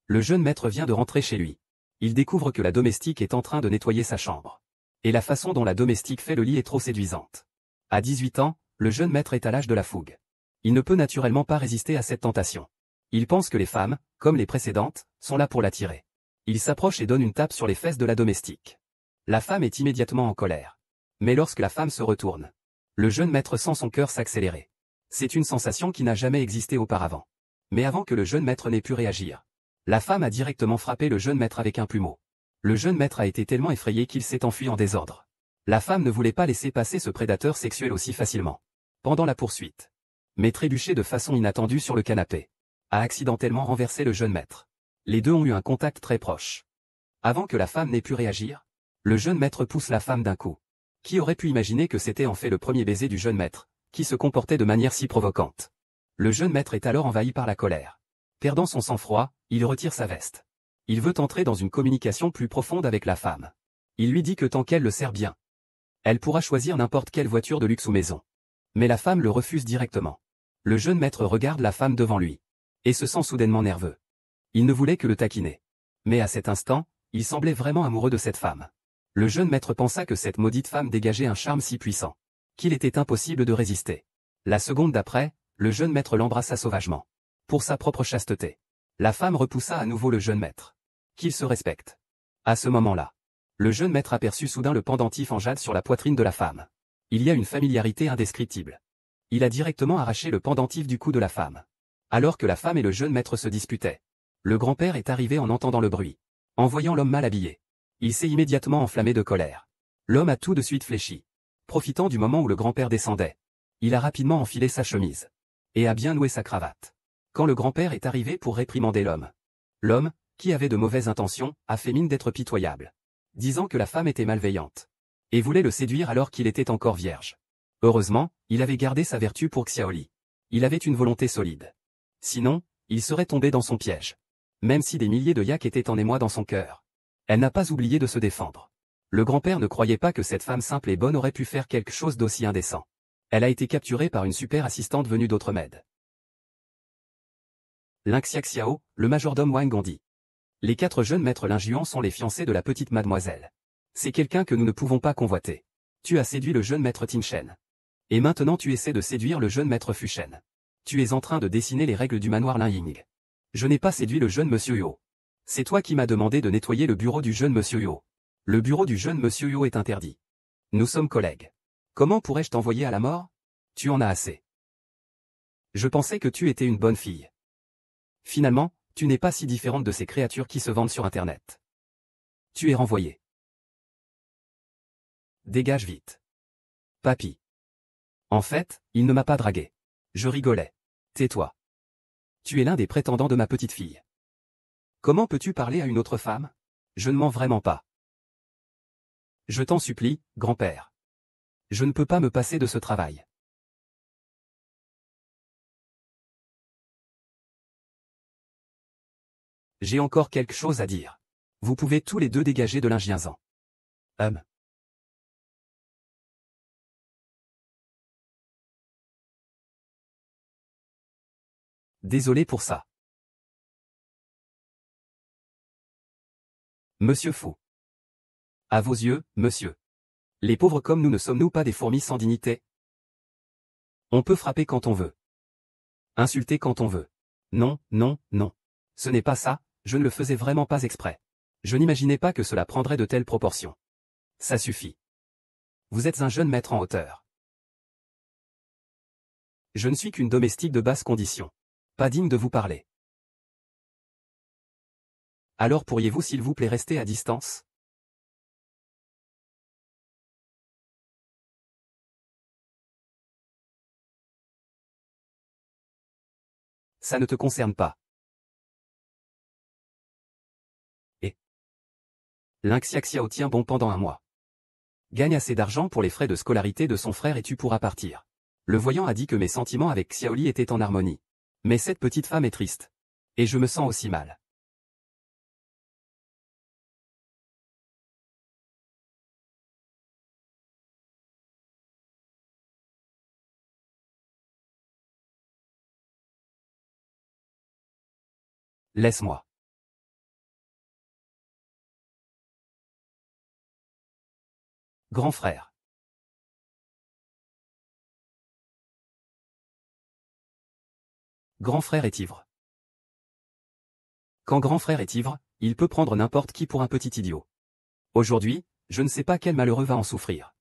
Le jeune maître vient de rentrer chez lui. Il découvre que la domestique est en train de nettoyer sa chambre. Et la façon dont la domestique fait le lit est trop séduisante. À 18 ans, le jeune maître est à l'âge de la fougue. Il ne peut naturellement pas résister à cette tentation. Il pense que les femmes, comme les précédentes, sont là pour l'attirer. Il s'approche et donne une tape sur les fesses de la domestique. La femme est immédiatement en colère. Mais lorsque la femme se retourne, le jeune maître sent son cœur s'accélérer. C'est une sensation qui n'a jamais existé auparavant. Mais avant que le jeune maître n'ait pu réagir, la femme a directement frappé le jeune maître avec un plumeau. Le jeune maître a été tellement effrayé qu'il s'est enfui en désordre. La femme ne voulait pas laisser passer ce prédateur sexuel aussi facilement. Pendant la poursuite, mais trébuché de façon inattendue sur le canapé, a accidentellement renversé le jeune maître. Les deux ont eu un contact très proche. Avant que la femme n'ait pu réagir, le jeune maître pousse la femme d'un coup. Qui aurait pu imaginer que c'était en fait le premier baiser du jeune maître, qui se comportait de manière si provocante? Le jeune maître est alors envahi par la colère. Perdant son sang-froid, il retire sa veste. Il veut entrer dans une communication plus profonde avec la femme. Il lui dit que tant qu'elle le sert bien, elle pourra choisir n'importe quelle voiture de luxe ou maison. Mais la femme le refuse directement. Le jeune maître regarde la femme devant lui et se sent soudainement nerveux. Il ne voulait que le taquiner. Mais à cet instant, il semblait vraiment amoureux de cette femme. Le jeune maître pensa que cette maudite femme dégageait un charme si puissant qu'il était impossible de résister. La seconde d'après, le jeune maître l'embrassa sauvagement. Pour sa propre chasteté. La femme repoussa à nouveau le jeune maître. Qu'il se respecte. À ce moment-là, le jeune maître aperçut soudain le pendentif en jade sur la poitrine de la femme. Il y a une familiarité indescriptible. Il a directement arraché le pendentif du cou de la femme. Alors que la femme et le jeune maître se disputaient, le grand-père est arrivé en entendant le bruit. En voyant l'homme mal habillé, il s'est immédiatement enflammé de colère. L'homme a tout de suite fléchi. Profitant du moment où le grand-père descendait, il a rapidement enfilé sa chemise et a bien noué sa cravate. Quand le grand-père est arrivé pour réprimander l'homme, qui avait de mauvaises intentions, a fait mine d'être pitoyable, disant que la femme était malveillante et voulait le séduire alors qu'il était encore vierge. Heureusement, il avait gardé sa vertu pour Xiaoli. Il avait une volonté solide. Sinon, il serait tombé dans son piège. Même si des milliers de yaks étaient en émoi dans son cœur, elle n'a pas oublié de se défendre. Le grand-père ne croyait pas que cette femme simple et bonne aurait pu faire quelque chose d'aussi indécent. Elle a été capturée par une super assistante venue d'Outremed. Lingxia Xiao, le majordome Wang Gondi. Les 4 jeunes maîtres Lingjuan sont les fiancés de la petite mademoiselle. C'est quelqu'un que nous ne pouvons pas convoiter. Tu as séduit le jeune maître Tin Shen. Et maintenant tu essaies de séduire le jeune maître Fu Shen. Tu es en train de dessiner les règles du manoir Lin Ying. Je n'ai pas séduit le jeune monsieur Yo. C'est toi qui m'as demandé de nettoyer le bureau du jeune monsieur Yo. Le bureau du jeune monsieur Yo est interdit. Nous sommes collègues. Comment pourrais-je t'envoyer à la mort? Tu en as assez. Je pensais que tu étais une bonne fille. Finalement, tu n'es pas si différente de ces créatures qui se vendent sur Internet. Tu es renvoyé. Dégage vite. Papy. En fait, il ne m'a pas dragué. Je rigolais. Tais-toi. Tu es l'un des prétendants de ma petite fille. Comment peux-tu parler à une autre femme? Je ne mens vraiment pas. Je t'en supplie, grand-père. Je ne peux pas me passer de ce travail. J'ai encore quelque chose à dire. Vous pouvez tous les deux dégager de l'Injianzan. Désolé pour ça. Monsieur Fou. À vos yeux, monsieur. Les pauvres comme nous ne sommes-nous pas des fourmis sans dignité? On peut frapper quand on veut. Insulter quand on veut. Non, non, non. Ce n'est pas ça, je ne le faisais vraiment pas exprès. Je n'imaginais pas que cela prendrait de telles proportions. Ça suffit. Vous êtes un jeune maître en hauteur. Je ne suis qu'une domestique de basse condition. Pas digne de vous parler. Alors pourriez-vous s'il vous plaît rester à distance? Ça ne te concerne pas. Et Lingxia Xiao tient bon pendant un mois. Gagne assez d'argent pour les frais de scolarité de son frère et tu pourras partir. Le voyant a dit que mes sentiments avec Xiaoli étaient en harmonie. Mais cette petite femme est triste. Et je me sens aussi mal. Laisse-moi. Grand frère. Grand frère est ivre. Quand grand frère est ivre, il peut prendre n'importe qui pour un petit idiot. Aujourd'hui, je ne sais pas quel malheureux va en souffrir.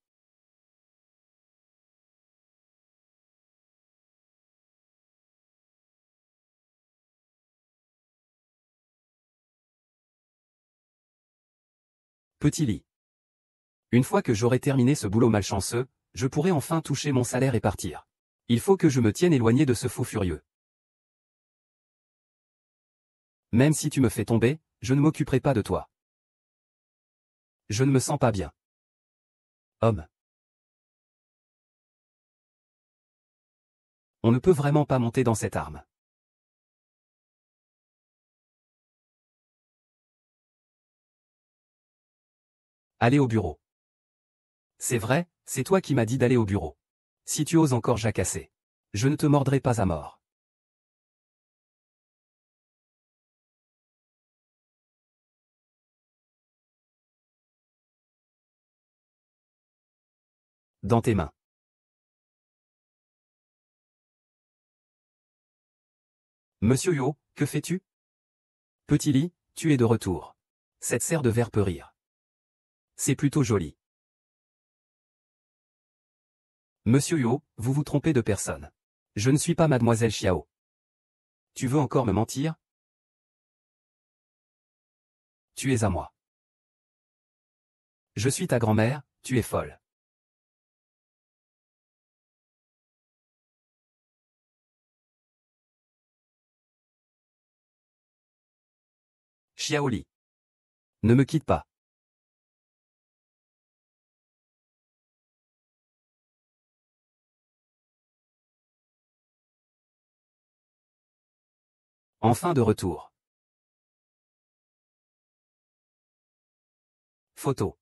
Petit lit. Une fois que j'aurai terminé ce boulot malchanceux, je pourrai enfin toucher mon salaire et partir. Il faut que je me tienne éloigné de ce fou furieux. Même si tu me fais tomber, je ne m'occuperai pas de toi. Je ne me sens pas bien. Homme. On ne peut vraiment pas monter dans cette arme. Aller au bureau. C'est vrai, c'est toi qui m'as dit d'aller au bureau. Si tu oses encore jacasser, je ne te mordrai pas à mort. Dans tes mains. Monsieur Yo, que fais-tu? Petit lit, tu es de retour. Cette serre de verre peut rire. C'est plutôt joli. Monsieur Yo, vous vous trompez de personne. Je ne suis pas mademoiselle Xiao. Tu veux encore me mentir? Tu es à moi. Je suis ta grand-mère, tu es folle. Xiaoli. Ne me quitte pas. Enfin de retour. Photo.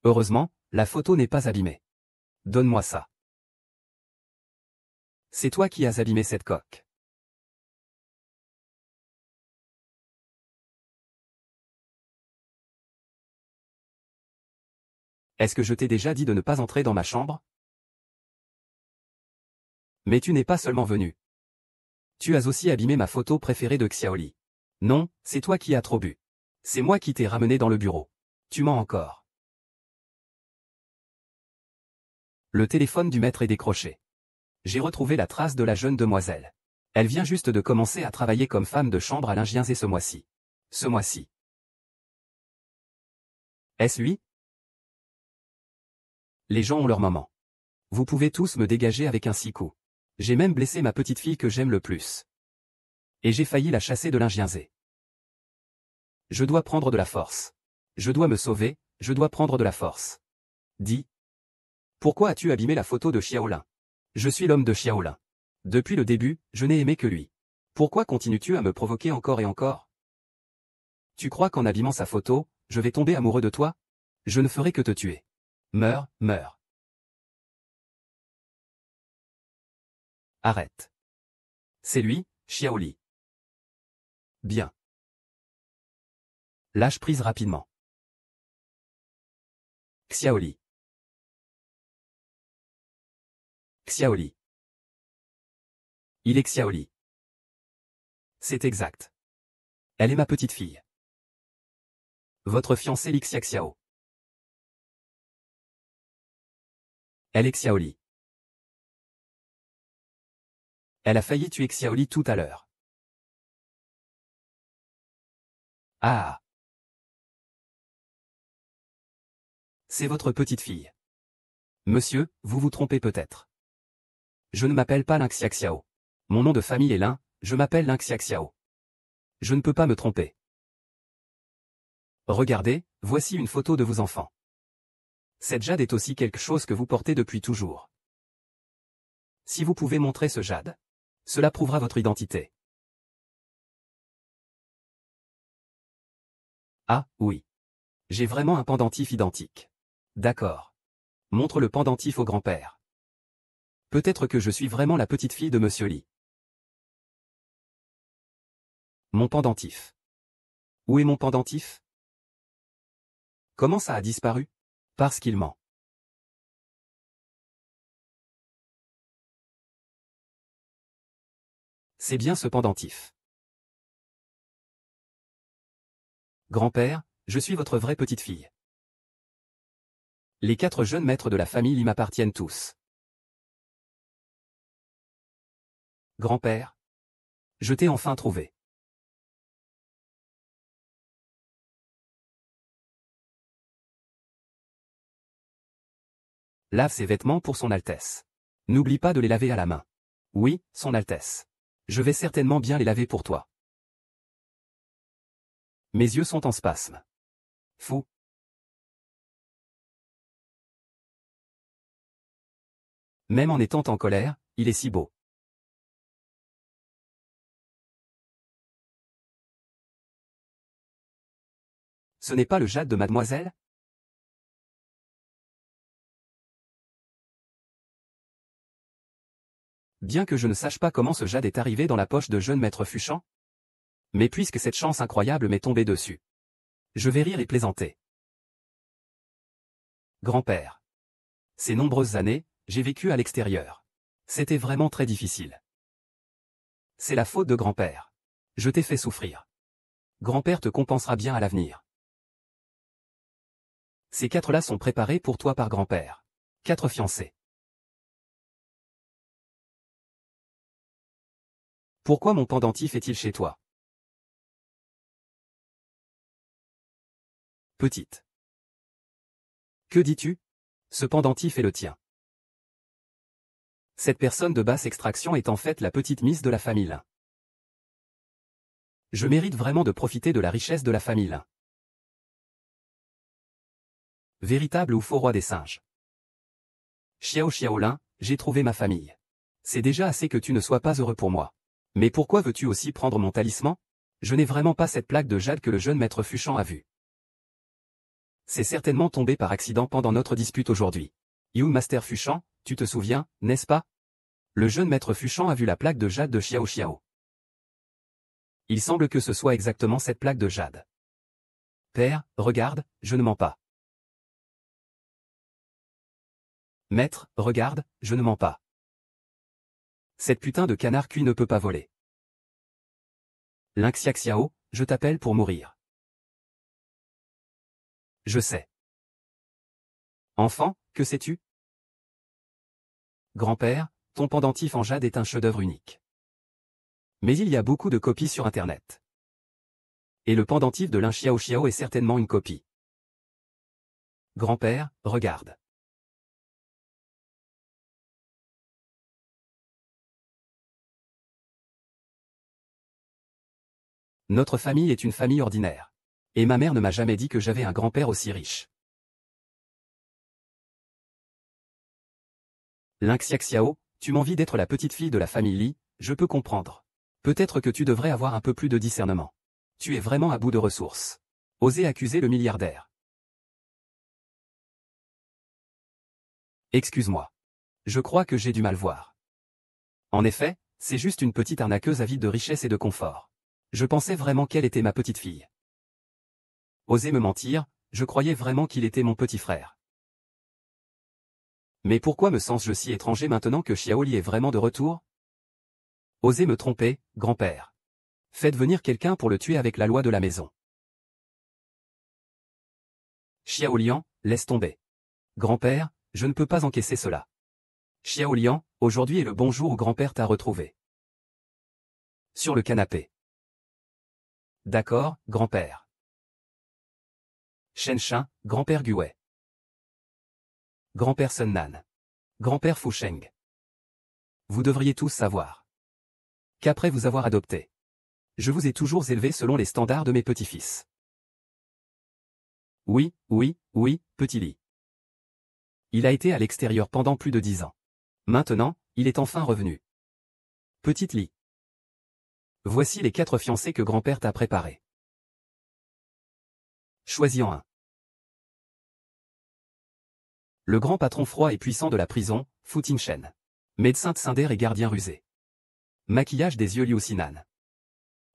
Heureusement, la photo n'est pas abîmée. Donne-moi ça. C'est toi qui as abîmé cette coque. Est-ce que je t'ai déjà dit de ne pas entrer dans ma chambre? Mais tu n'es pas seulement venu. Tu as aussi abîmé ma photo préférée de Xiaoli. Non, c'est toi qui as trop bu. C'est moi qui t'ai ramené dans le bureau. Tu mens encore. Le téléphone du maître est décroché. J'ai retrouvé la trace de la jeune demoiselle. Elle vient juste de commencer à travailler comme femme de chambre à l'Ingienzé ce mois-ci. Ce mois-ci. Est-ce lui? Les gens ont leur moment. Vous pouvez tous me dégager avec un 6 coups. J'ai même blessé ma petite fille que j'aime le plus. Et j'ai failli la chasser de l'Ingienzé. Je dois prendre de la force. Je dois me sauver, je dois prendre de la force. Dis. Pourquoi as-tu abîmé la photo de Xiaolin? Je suis l'homme de Xiaolin. Depuis le début, je n'ai aimé que lui. Pourquoi continues-tu à me provoquer encore et encore? Tu crois qu'en abîmant sa photo, je vais tomber amoureux de toi? Je ne ferai que te tuer. Meurs, meurs. Arrête. C'est lui, Xiaoli. Bien. Lâche prise rapidement. Xiaoli. Xiaoli. Il est Xiaoli. C'est exact. Elle est ma petite fille. Votre fiancée Lixia Xiao. Elle est Xiaoli. Elle a failli tuer Xiaoli tout à l'heure. Ah. C'est votre petite fille. Monsieur, vous vous trompez peut-être. Je ne m'appelle pas Lin Xiaxiao. Mon nom de famille est Lin, je m'appelle Lin Xiaxiao. Je ne peux pas me tromper. Regardez, voici une photo de vos enfants. Cette jade est aussi quelque chose que vous portez depuis toujours. Si vous pouvez montrer ce jade, cela prouvera votre identité. Ah, oui. J'ai vraiment un pendentif identique. D'accord. Montre le pendentif au grand-père. Peut-être que je suis vraiment la petite fille de Monsieur Li. Mon pendentif. Où est mon pendentif? Comment ça a disparu? Parce qu'il ment. C'est bien ce pendentif. Grand-père, je suis votre vraie petite fille. Les 4 jeunes maîtres de la famille y m'appartiennent tous. Grand-père, je t'ai enfin trouvé. Lave ses vêtements pour son Altesse. N'oublie pas de les laver à la main. Oui, son Altesse. Je vais certainement bien les laver pour toi. Mes yeux sont en spasme. Fou. Même en étant en colère, il est si beau. Ce n'est pas le jade de mademoiselle? Bien que je ne sache pas comment ce jade est arrivé dans la poche de jeune maître Fuchant. Mais puisque cette chance incroyable m'est tombée dessus. Je vais rire et plaisanter. Grand-père. Ces nombreuses années, j'ai vécu à l'extérieur. C'était vraiment très difficile. C'est la faute de grand-père. Je t'ai fait souffrir. Grand-père te compensera bien à l'avenir. Ces 4-là sont préparés pour toi par grand-père. 4 fiancés. Pourquoi mon pendentif est-il chez toi? Petite. Que dis-tu? Ce pendentif est le tien. Cette personne de basse extraction est en fait la petite Miss de la famille Lin. Je mérite vraiment de profiter de la richesse de la famille Lin. Véritable ou faux roi des singes. Xiao Xiaolin, j'ai trouvé ma famille. C'est déjà assez que tu ne sois pas heureux pour moi. Mais pourquoi veux-tu aussi prendre mon talisman? Je n'ai vraiment pas cette plaque de jade que le jeune maître Fuchant a vue. C'est certainement tombé par accident pendant notre dispute aujourd'hui. You Master Fuchant, tu te souviens, n'est-ce pas? Le jeune maître Fuchant a vu la plaque de jade de Xiao Xiao. Il semble que ce soit exactement cette plaque de jade. Père, regarde, je ne mens pas. Maître, regarde, je ne mens pas. Cette putain de canard cuit ne peut pas voler. Lynxia Xiao, je t'appelle pour mourir. Je sais. Enfant, que sais-tu? Grand-père, ton pendentif en jade est un chef-d'œuvre unique. Mais il y a beaucoup de copies sur Internet. Et le pendentif de Lin Xiao Xiao est certainement une copie. Grand-père, regarde. Notre famille est une famille ordinaire. Et ma mère ne m'a jamais dit que j'avais un grand-père aussi riche. Lynxia Xiao, tu m'envies d'être la petite fille de la famille Li, je peux comprendre. Peut-être que tu devrais avoir un peu plus de discernement. Tu es vraiment à bout de ressources. Osez accuser le milliardaire. Excuse-moi. Je crois que j'ai du mal voir. En effet, c'est juste une petite arnaqueuse avide de richesse et de confort. Je pensais vraiment qu'elle était ma petite fille. Osez me mentir, je croyais vraiment qu'il était mon petit frère. Mais pourquoi me sens-je si étranger maintenant que Xiaoli est vraiment de retour? Osez me tromper, grand-père. Faites venir quelqu'un pour le tuer avec la loi de la maison. Xiaolian, laisse tomber. Grand-père, je ne peux pas encaisser cela. Xiaolian, aujourd'hui est le bon jour où grand-père t'a retrouvé. Sur le canapé. D'accord, grand-père. Shenshin, grand-père Guwei. Grand-père Sun Nan. Grand-père Fu Sheng. Vous devriez tous savoir qu'après vous avoir adopté, je vous ai toujours élevé selon les standards de mes petits-fils. Oui, oui, oui, petit Li. Il a été à l'extérieur pendant plus de 10 ans. Maintenant, il est enfin revenu. Petite Li. Voici les 4 fiancés que grand-père t'a préparés. Choisis-en un. Le grand patron froid et puissant de la prison, Fu Tingshen. Médecin Tsinder et gardien rusé. Maquillage des yeux Liu Sinan.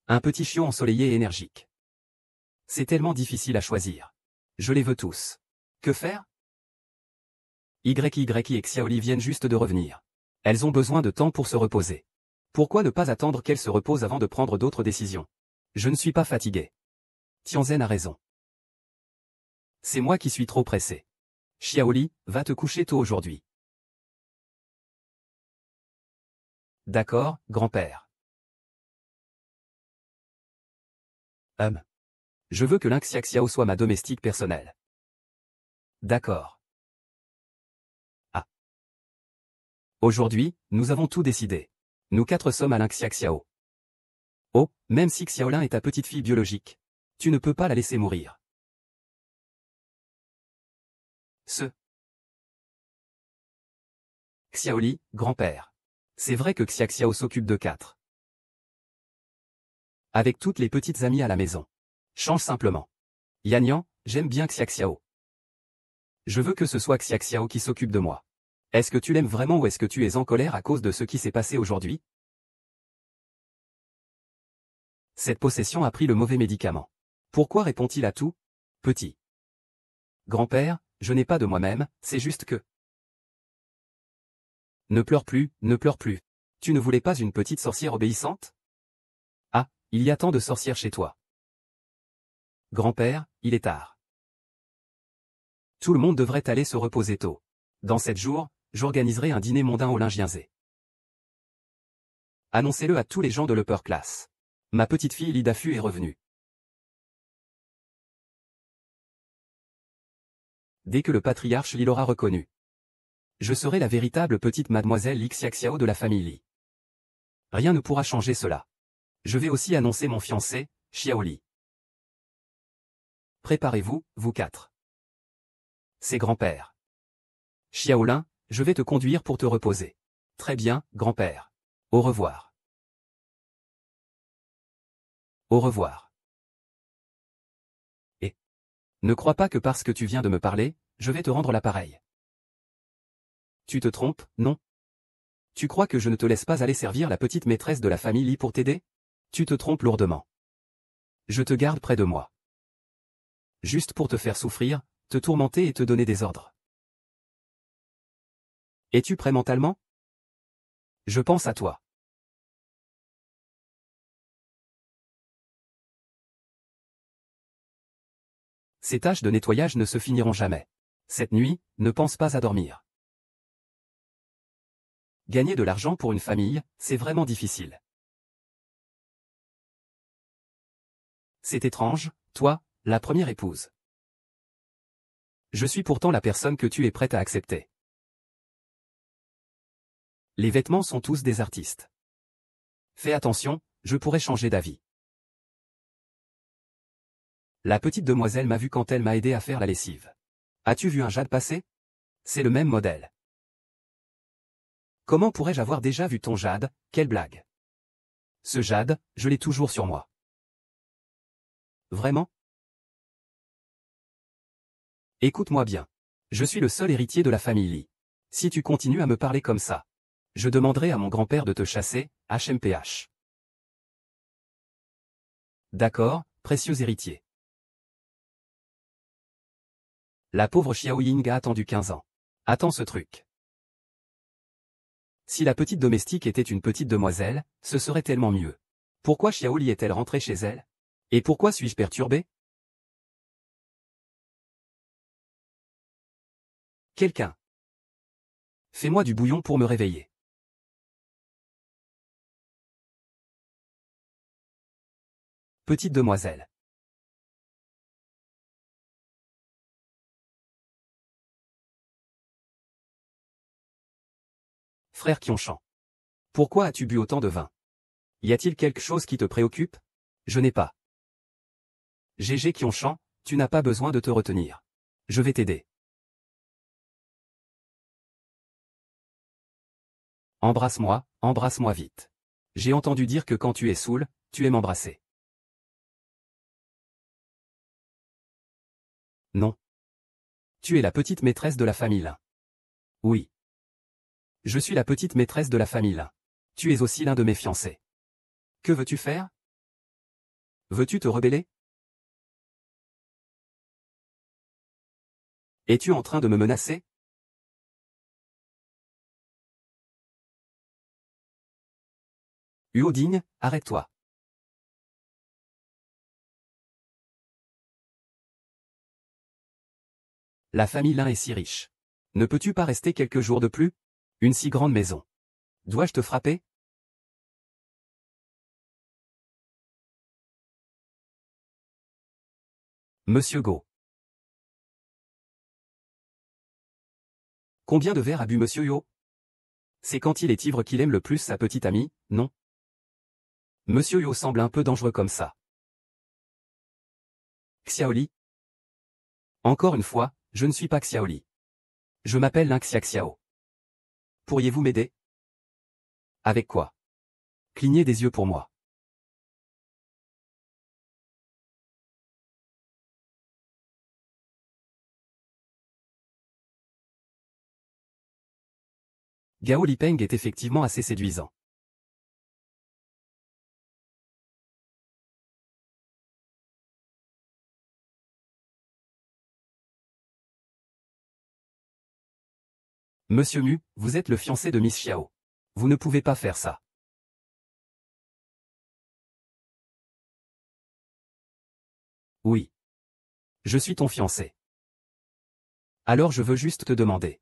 Un petit chiot ensoleillé et énergique. C'est tellement difficile à choisir. Je les veux tous. Que faire? YY et Xiaoli viennent juste de revenir. Elles ont besoin de temps pour se reposer. Pourquoi ne pas attendre qu'elles se reposent avant de prendre d'autres décisions? Je ne suis pas fatigué. Tianzhen a raison. C'est moi qui suis trop pressé. Xiaoli, va te coucher tôt aujourd'hui. D'accord, grand-père. Je veux que Linxiaxiao soit ma domestique personnelle. D'accord. Ah. Aujourd'hui, nous avons tout décidé. Nous 4 sommes à Linxiaxiao. Oh, même si Xiaolin est ta petite fille biologique. Tu ne peux pas la laisser mourir. Xiaoli, grand-père. C'est vrai que Xiaxiao s'occupe de 4. Avec toutes les petites amies à la maison. Change simplement. Yanyan, j'aime bien Xiaxiao. Je veux que ce soit Xiaxiao qui s'occupe de moi. Est-ce que tu l'aimes vraiment ou est-ce que tu es en colère à cause de ce qui s'est passé aujourd'hui? Cette possession a pris le mauvais médicament. Pourquoi répond-il à tout? Petit. Grand-père, je n'ai pas de moi-même, c'est juste que... Ne pleure plus, ne pleure plus. Tu ne voulais pas une petite sorcière obéissante? Ah, il y a tant de sorcières chez toi. Grand-père, il est tard. Tout le monde devrait aller se reposer tôt. Dans 7 jours, j'organiserai un dîner mondain au Lingienzé. Annoncez-le à tous les gens de l'upper class. Ma petite fille Lidafu est revenue. Dès que le patriarche Li l'aura reconnu. Je serai la véritable petite mademoiselle Lixiaxiao de la famille Li. Rien ne pourra changer cela. Je vais aussi annoncer mon fiancé, Xiaoli. Préparez-vous, vous 4. C'est grand-père. Xiaolin, je vais te conduire pour te reposer. Très bien, grand-père. Au revoir. Au revoir. Et ne crois pas que parce que tu viens de me parler, je vais te rendre l'appareil. Tu te trompes, non? Tu crois que je ne te laisse pas aller servir la petite maîtresse de la famille Li pour t'aider? Tu te trompes lourdement. Je te garde près de moi. Juste pour te faire souffrir, te tourmenter et te donner des ordres. Es-tu prêt mentalement? Je pense à toi. Ces tâches de nettoyage ne se finiront jamais. Cette nuit, ne pense pas à dormir. Gagner de l'argent pour une famille, c'est vraiment difficile. C'est étrange, toi, la première épouse. Je suis pourtant la personne que tu es prête à accepter. Les vêtements sont tous des artistes. Fais attention, je pourrais changer d'avis. La petite demoiselle m'a vu quand elle m'a aidé à faire la lessive. As-tu vu un jade passer? C'est le même modèle. Comment pourrais-je avoir déjà vu ton jade? Quelle blague. Ce jade, je l'ai toujours sur moi. Vraiment? Écoute-moi bien. Je suis le seul héritier de la famille Li. Si tu continues à me parler comme ça, je demanderai à mon grand-père de te chasser, HMPH. D'accord, précieux héritier. La pauvre Xiao Ying a attendu 15 ans. Attends ce truc. Si la petite domestique était une petite demoiselle, ce serait tellement mieux. Pourquoi Xiao Li est-elle rentrée chez elle? Et pourquoi suis-je perturbé? Quelqu'un. Fais-moi du bouillon pour me réveiller. Petite demoiselle. Frère Qionshan. Pourquoi as-tu bu autant de vin? Y a-t-il quelque chose qui te préoccupe? Je n'ai pas. GG Qionshan, tu n'as pas besoin de te retenir. Je vais t'aider. Embrasse-moi vite. J'ai entendu dire que quand tu es saoul, tu aimes embrasser. Non. Tu es la petite maîtresse de la famille Lin. Oui. Je suis la petite maîtresse de la famille Lin. Tu es aussi l'un de mes fiancés. Que veux-tu faire? Veux-tu te rebeller? Es-tu en train de me menacer? Huo Ding, arrête-toi. La famille Lin est si riche. Ne peux-tu pas rester quelques jours de plus? Une si grande maison. Dois-je te frapper? Monsieur Go. Combien de verres a bu Monsieur Yo? C'est quand il est ivre qu'il aime le plus sa petite amie, non? Monsieur Yo semble un peu dangereux comme ça. Xiaoli? Encore une fois, je ne suis pas Xiaoli. Je m'appelle Lin Xiaxiao. Pourriez-vous m'aider? Avec quoi? Clignez des yeux pour moi. Gao Lipeng est effectivement assez séduisant. Monsieur Mu, vous êtes le fiancé de Miss Xiao. Vous ne pouvez pas faire ça. Oui. Je suis ton fiancé. Alors je veux juste te demander.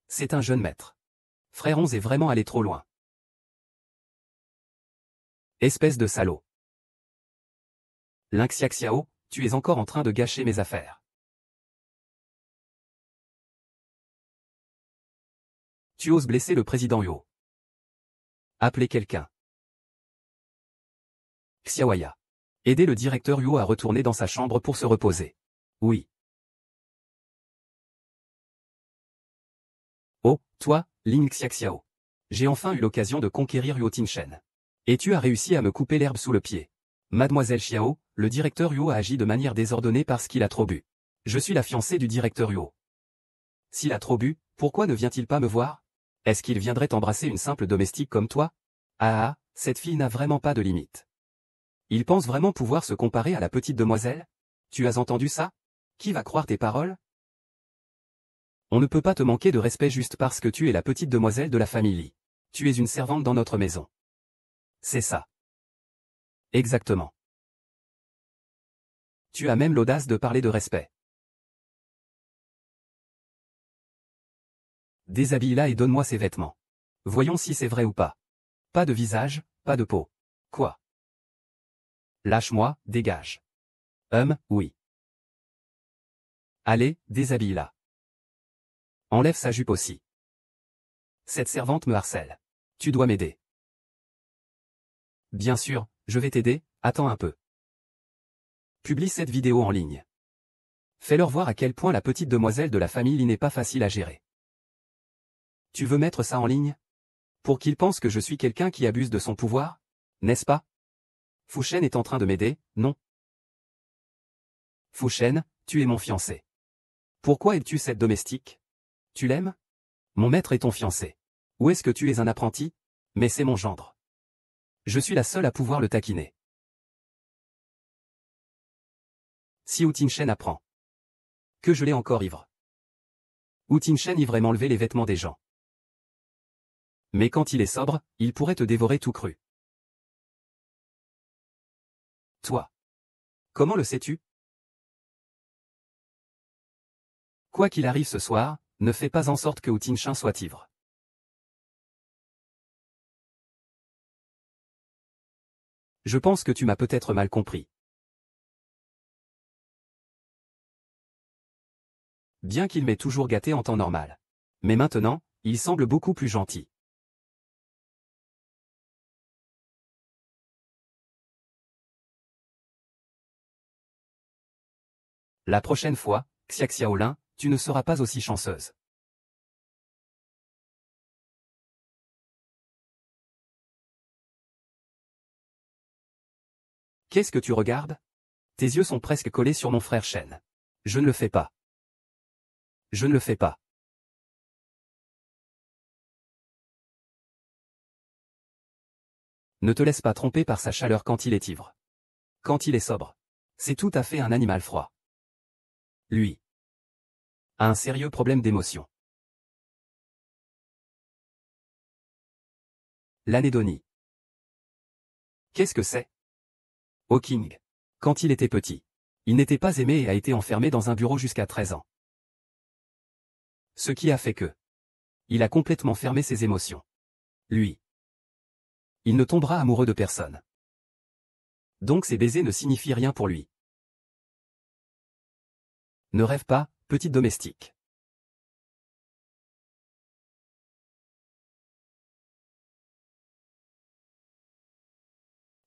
C'est un jeune maître. Frère 11 est vraiment allé trop loin. Espèce de salaud. Lin Xiaxiao, tu es encore en train de gâcher mes affaires. Tu oses blesser le président Yo. Appelez quelqu'un. Xiaoya. Aidez le directeur Yo à retourner dans sa chambre pour se reposer. Oui. Oh, toi, Ling Xiaxiao. J'ai enfin eu l'occasion de conquérir Yo Tinshen. Et tu as réussi à me couper l'herbe sous le pied. Mademoiselle Xiao, le directeur Yo a agi de manière désordonnée parce qu'il a trop bu. Je suis la fiancée du directeur Yo. S'il a trop bu, pourquoi ne vient-il pas me voir? Est-ce qu'il viendrait embrasser une simple domestique comme toi? Ah, cette fille n'a vraiment pas de limite. Il pense vraiment pouvoir se comparer à la petite demoiselle? Tu as entendu ça? Qui va croire tes paroles? On ne peut pas te manquer de respect juste parce que tu es la petite demoiselle de la famille Li. Tu es une servante dans notre maison. C'est ça. Exactement. Tu as même l'audace de parler de respect. Déshabille-la et donne-moi ses vêtements. Voyons si c'est vrai ou pas. Pas de visage, pas de peau. Quoi? Lâche-moi, dégage. Oui. Allez, déshabille-la. Enlève sa jupe aussi. Cette servante me harcèle. Tu dois m'aider. Bien sûr, je vais t'aider, attends un peu. Publie cette vidéo en ligne. Fais-leur voir à quel point la petite demoiselle de la famille Li n'est pas facile à gérer. Tu veux mettre ça en ligne? Pour qu'ils pensent que je suis quelqu'un qui abuse de son pouvoir? N'est-ce pas? Fushen est en train de m'aider, non? Fushen, tu es mon fiancé. Pourquoi aides-tu cette domestique? Tu l'aimes? Mon maître est ton fiancé. Ou est-ce que tu es un apprenti? Mais c'est mon gendre. Je suis la seule à pouvoir le taquiner. Si Wu Tinshen apprend que je l'ai encore ivre. Wu Tinshen ivre aime enlever les vêtements des gens. Mais quand il est sobre, il pourrait te dévorer tout cru. Toi. Comment le sais-tu? Quoi qu'il arrive ce soir, ne fais pas en sorte que Wu Tinshen soit ivre. Je pense que tu m'as peut-être mal compris. Bien qu'il m'ait toujours gâté en temps normal. Mais maintenant, il semble beaucoup plus gentil. La prochaine fois, Xiaoxiaolin, tu ne seras pas aussi chanceuse. Qu'est-ce que tu regardes? Tes yeux sont presque collés sur mon frère Shen. Je ne le fais pas. Je ne le fais pas. Ne te laisse pas tromper par sa chaleur quand il est ivre. Quand il est sobre. C'est tout à fait un animal froid. Lui a un sérieux problème d'émotion. L'anédonie. Qu'est-ce que c'est? Hawking. Quand il était petit. Il n'était pas aimé et a été enfermé dans un bureau jusqu'à 13 ans. Ce qui a fait que il a complètement fermé ses émotions. Lui. Il ne tombera amoureux de personne. Donc ses baisers ne signifient rien pour lui. Ne rêve pas, petite domestique.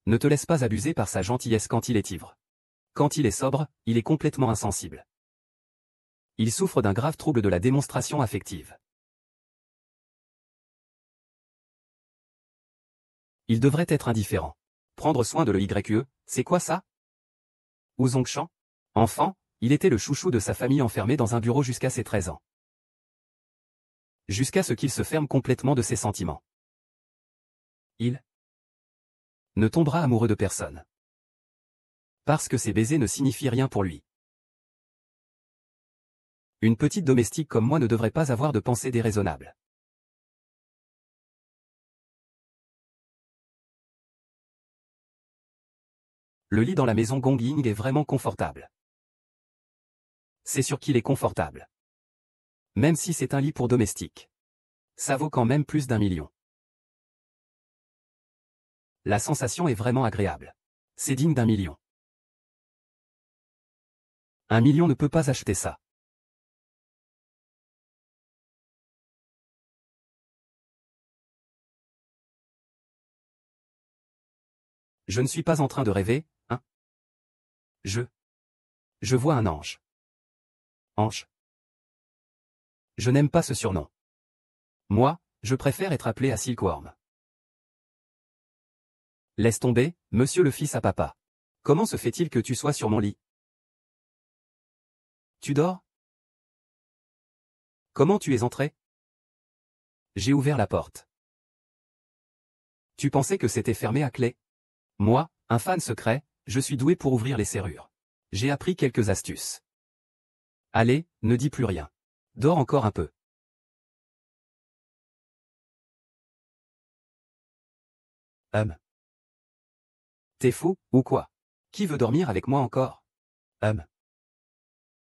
Ne te laisse pas abuser par sa gentillesse quand il est ivre. Quand il est sobre, il est complètement insensible. Il souffre d'un grave trouble de la démonstration affective. Il devrait être indifférent. Prendre soin de l'YE, c'est quoi ça? Ou Zongshan? Enfant, il était le chouchou de sa famille enfermé dans un bureau jusqu'à ses 13 ans. Jusqu'à ce qu'il se ferme complètement de ses sentiments. Il ne tombera amoureux de personne. Parce que ses baisers ne signifient rien pour lui. Une petite domestique comme moi ne devrait pas avoir de pensée déraisonnable. Le lit dans la maison Gong-Ying est vraiment confortable. C'est sûr qu'il est confortable. Même si c'est un lit pour domestique. Ça vaut quand même plus d'1 million. La sensation est vraiment agréable. C'est digne d'1 million. 1 million ne peut pas acheter ça. Je ne suis pas en train de rêver, hein? Je vois un ange. Ange. Je n'aime pas ce surnom. Moi, je préfère être appelé à Silkworm. Laisse tomber, monsieur le fils à papa. Comment se fait-il que tu sois sur mon lit? Tu dors? Comment tu es entré? J'ai ouvert la porte. Tu pensais que c'était fermé à clé? Moi, un fan secret, je suis doué pour ouvrir les serrures. J'ai appris quelques astuces. Allez, ne dis plus rien. Dors encore un peu. T'es fou, ou quoi? Qui veut dormir avec moi encore?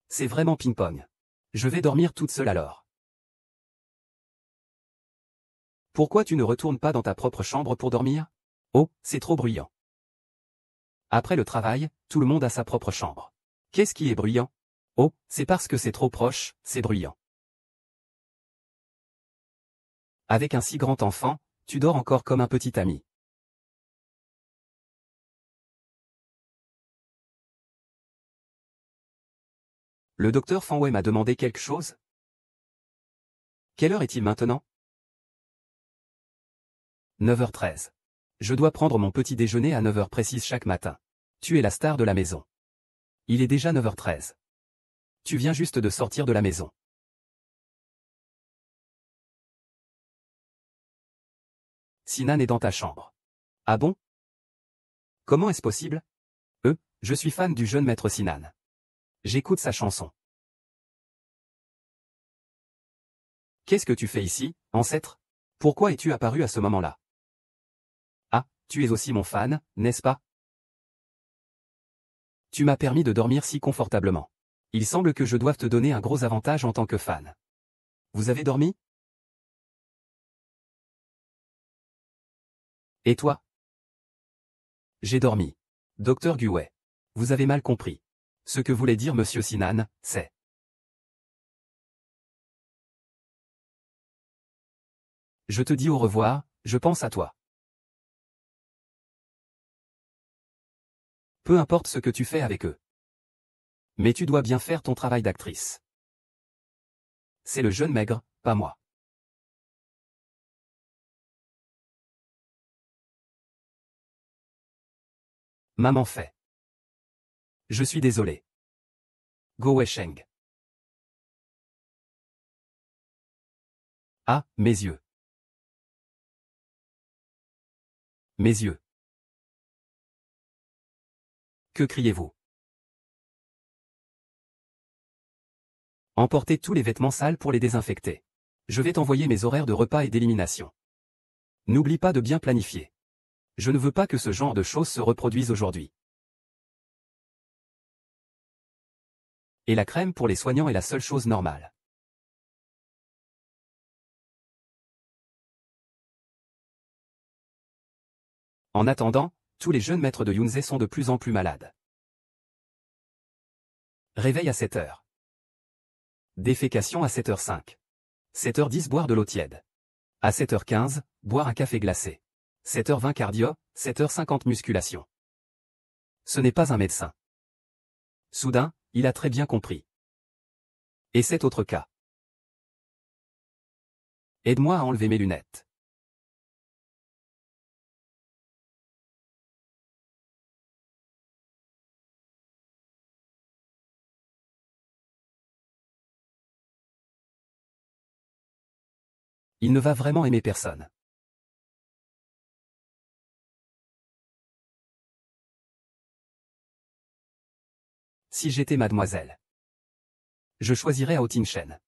C'est vraiment ping-pong. Je vais dormir toute seule alors. Pourquoi tu ne retournes pas dans ta propre chambre pour dormir? Oh, c'est trop bruyant. Après le travail, tout le monde a sa propre chambre. Qu'est-ce qui est bruyant? Oh, c'est parce que c'est trop proche, c'est bruyant. Avec un si grand enfant, tu dors encore comme un petit ami. Le docteur Fanway m'a demandé quelque chose? Quelle heure est-il maintenant? 9h13. Je dois prendre mon petit déjeuner à 9h précise chaque matin. Tu es la star de la maison. Il est déjà 9h13. Tu viens juste de sortir de la maison. Sinan est dans ta chambre. Ah bon? Comment est-ce possible? Je suis fan du jeune maître Sinan. J'écoute sa chanson. Qu'est-ce que tu fais ici, ancêtre? Pourquoi es-tu apparu à ce moment-là? Ah, tu es aussi mon fan, n'est-ce pas? Tu m'as permis de dormir si confortablement. Il semble que je doive te donner un gros avantage en tant que fan. Vous avez dormi? Et toi? J'ai dormi. Docteur Guwei. Vous avez mal compris. Ce que voulait dire Monsieur Sinan, c'est... Je te dis au revoir, je pense à toi. Peu importe ce que tu fais avec eux. Mais tu dois bien faire ton travail d'actrice. C'est le jeune maigre, pas moi. Maman fait. Je suis désolé. Go Wei Sheng. Ah, mes yeux. Mes yeux. Que criez-vous? Emportez tous les vêtements sales pour les désinfecter. Je vais t'envoyer mes horaires de repas et d'élimination. N'oublie pas de bien planifier. Je ne veux pas que ce genre de choses se reproduise aujourd'hui. Et la crème pour les soignants est la seule chose normale. En attendant, tous les jeunes maîtres de Yunzé sont de plus en plus malades. Réveil à 7 heures. Défécation à 7h05. 7h10 boire de l'eau tiède. À 7h15, boire un café glacé. 7h20 cardio, 7h50 musculation. Ce n'est pas un médecin. Soudain, il a très bien compris. Et cet autre cas. Aide-moi à enlever mes lunettes. Il ne va vraiment aimer personne. Si j'étais mademoiselle, je choisirais Hao Ting-shen.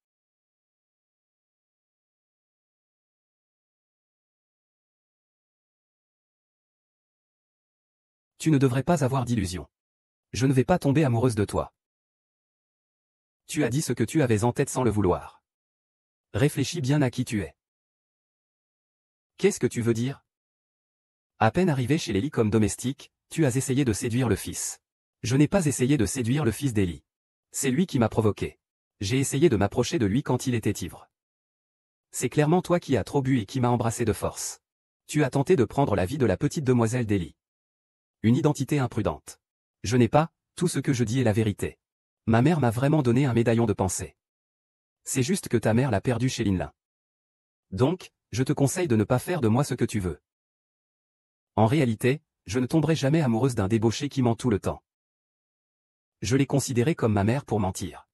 Tu ne devrais pas avoir d'illusions. Je ne vais pas tomber amoureuse de toi. Tu as dit ce que tu avais en tête sans le vouloir. Réfléchis bien à qui tu es. Qu'est-ce que tu veux dire? À peine arrivé chez Lélie comme domestique, tu as essayé de séduire le fils. Je n'ai pas essayé de séduire le fils d'Élie. C'est lui qui m'a provoqué. J'ai essayé de m'approcher de lui quand il était ivre. C'est clairement toi qui as trop bu et qui m'as embrassé de force. Tu as tenté de prendre la vie de la petite demoiselle d'Élie. Une identité imprudente. Je n'ai pas, tout ce que je dis est la vérité. Ma mère m'a vraiment donné un médaillon de pensée. C'est juste que ta mère l'a perdu chez Linlin. Donc, je te conseille de ne pas faire de moi ce que tu veux. En réalité, je ne tomberai jamais amoureuse d'un débauché qui ment tout le temps. Je l'ai considéré comme ma mère pour mentir.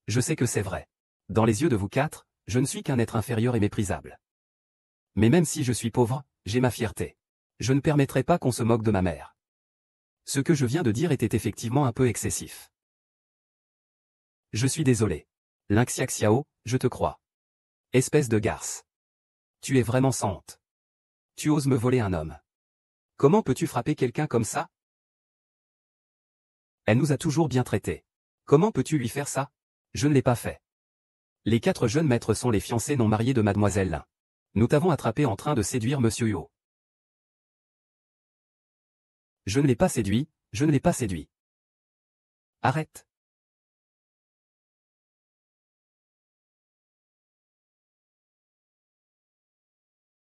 Je sais que c'est vrai. Dans les yeux de vous quatre, je ne suis qu'un être inférieur et méprisable. Mais même si je suis pauvre, j'ai ma fierté. Je ne permettrai pas qu'on se moque de ma mère. Ce que je viens de dire était effectivement un peu excessif. Je suis désolé. Lynxia Xiao, je te crois. Espèce de garce. Tu es vraiment sans honte. Tu oses me voler un homme. Comment peux-tu frapper quelqu'un comme ça? Elle nous a toujours bien traités. Comment peux-tu lui faire ça? Je ne l'ai pas fait. Les 4 jeunes maîtres sont les fiancés non mariés de mademoiselle Lin. Nous t'avons attrapé en train de séduire monsieur Yo. Je ne l'ai pas séduit, je ne l'ai pas séduit. Arrête.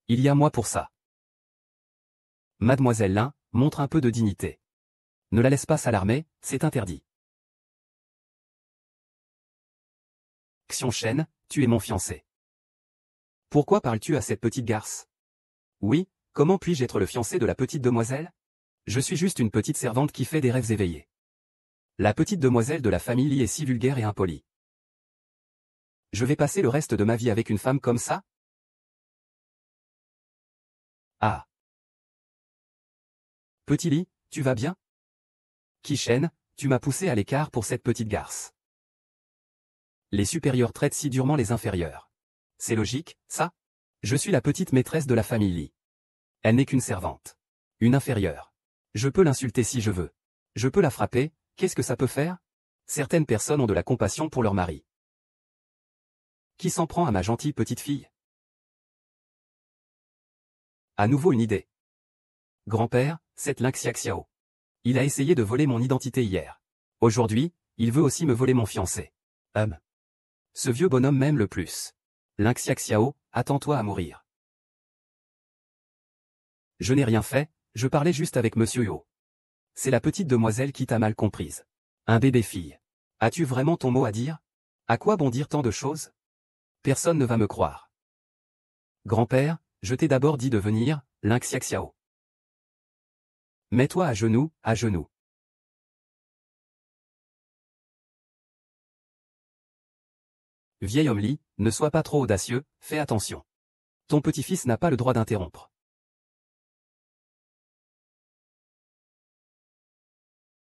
Il y a moi pour ça. Mademoiselle Lin, montre un peu de dignité. Ne la laisse pas s'alarmer, c'est interdit. Xion Shen, tu es mon fiancé. Pourquoi parles-tu à cette petite garce? Oui, comment puis-je être le fiancé de la petite demoiselle? Je suis juste une petite servante qui fait des rêves éveillés. La petite demoiselle de la famille Li est si vulgaire et impolie. Je vais passer le reste de ma vie avec une femme comme ça? Ah. Petit Li, tu vas bien? Kishen, tu m'as poussé à l'écart pour cette petite garce. Les supérieurs traitent si durement les inférieurs. C'est logique, ça? Je suis la petite maîtresse de la famille Li. Elle n'est qu'une servante. Une inférieure. Je peux l'insulter si je veux. Je peux la frapper, qu'est-ce que ça peut faire? Certaines personnes ont de la compassion pour leur mari. Qui s'en prend à ma gentille petite fille? À nouveau une idée. Grand-père, cette Lynxia Xiao. Il a essayé de voler mon identité hier. Aujourd'hui, il veut aussi me voler mon fiancé. Ce vieux bonhomme m'aime le plus. Lynxia Xiao, attends-toi à mourir. Je n'ai rien fait, je parlais juste avec monsieur Yo. C'est la petite demoiselle qui t'a mal comprise. Un bébé-fille. As-tu vraiment ton mot à dire? À quoi bon dire tant de choses? Personne ne va me croire. Grand-père, je t'ai d'abord dit de venir, Lynxia Xiao. Mets-toi à genoux, à genoux. Vieil homme Li, ne sois pas trop audacieux, fais attention. Ton petit-fils n'a pas le droit d'interrompre.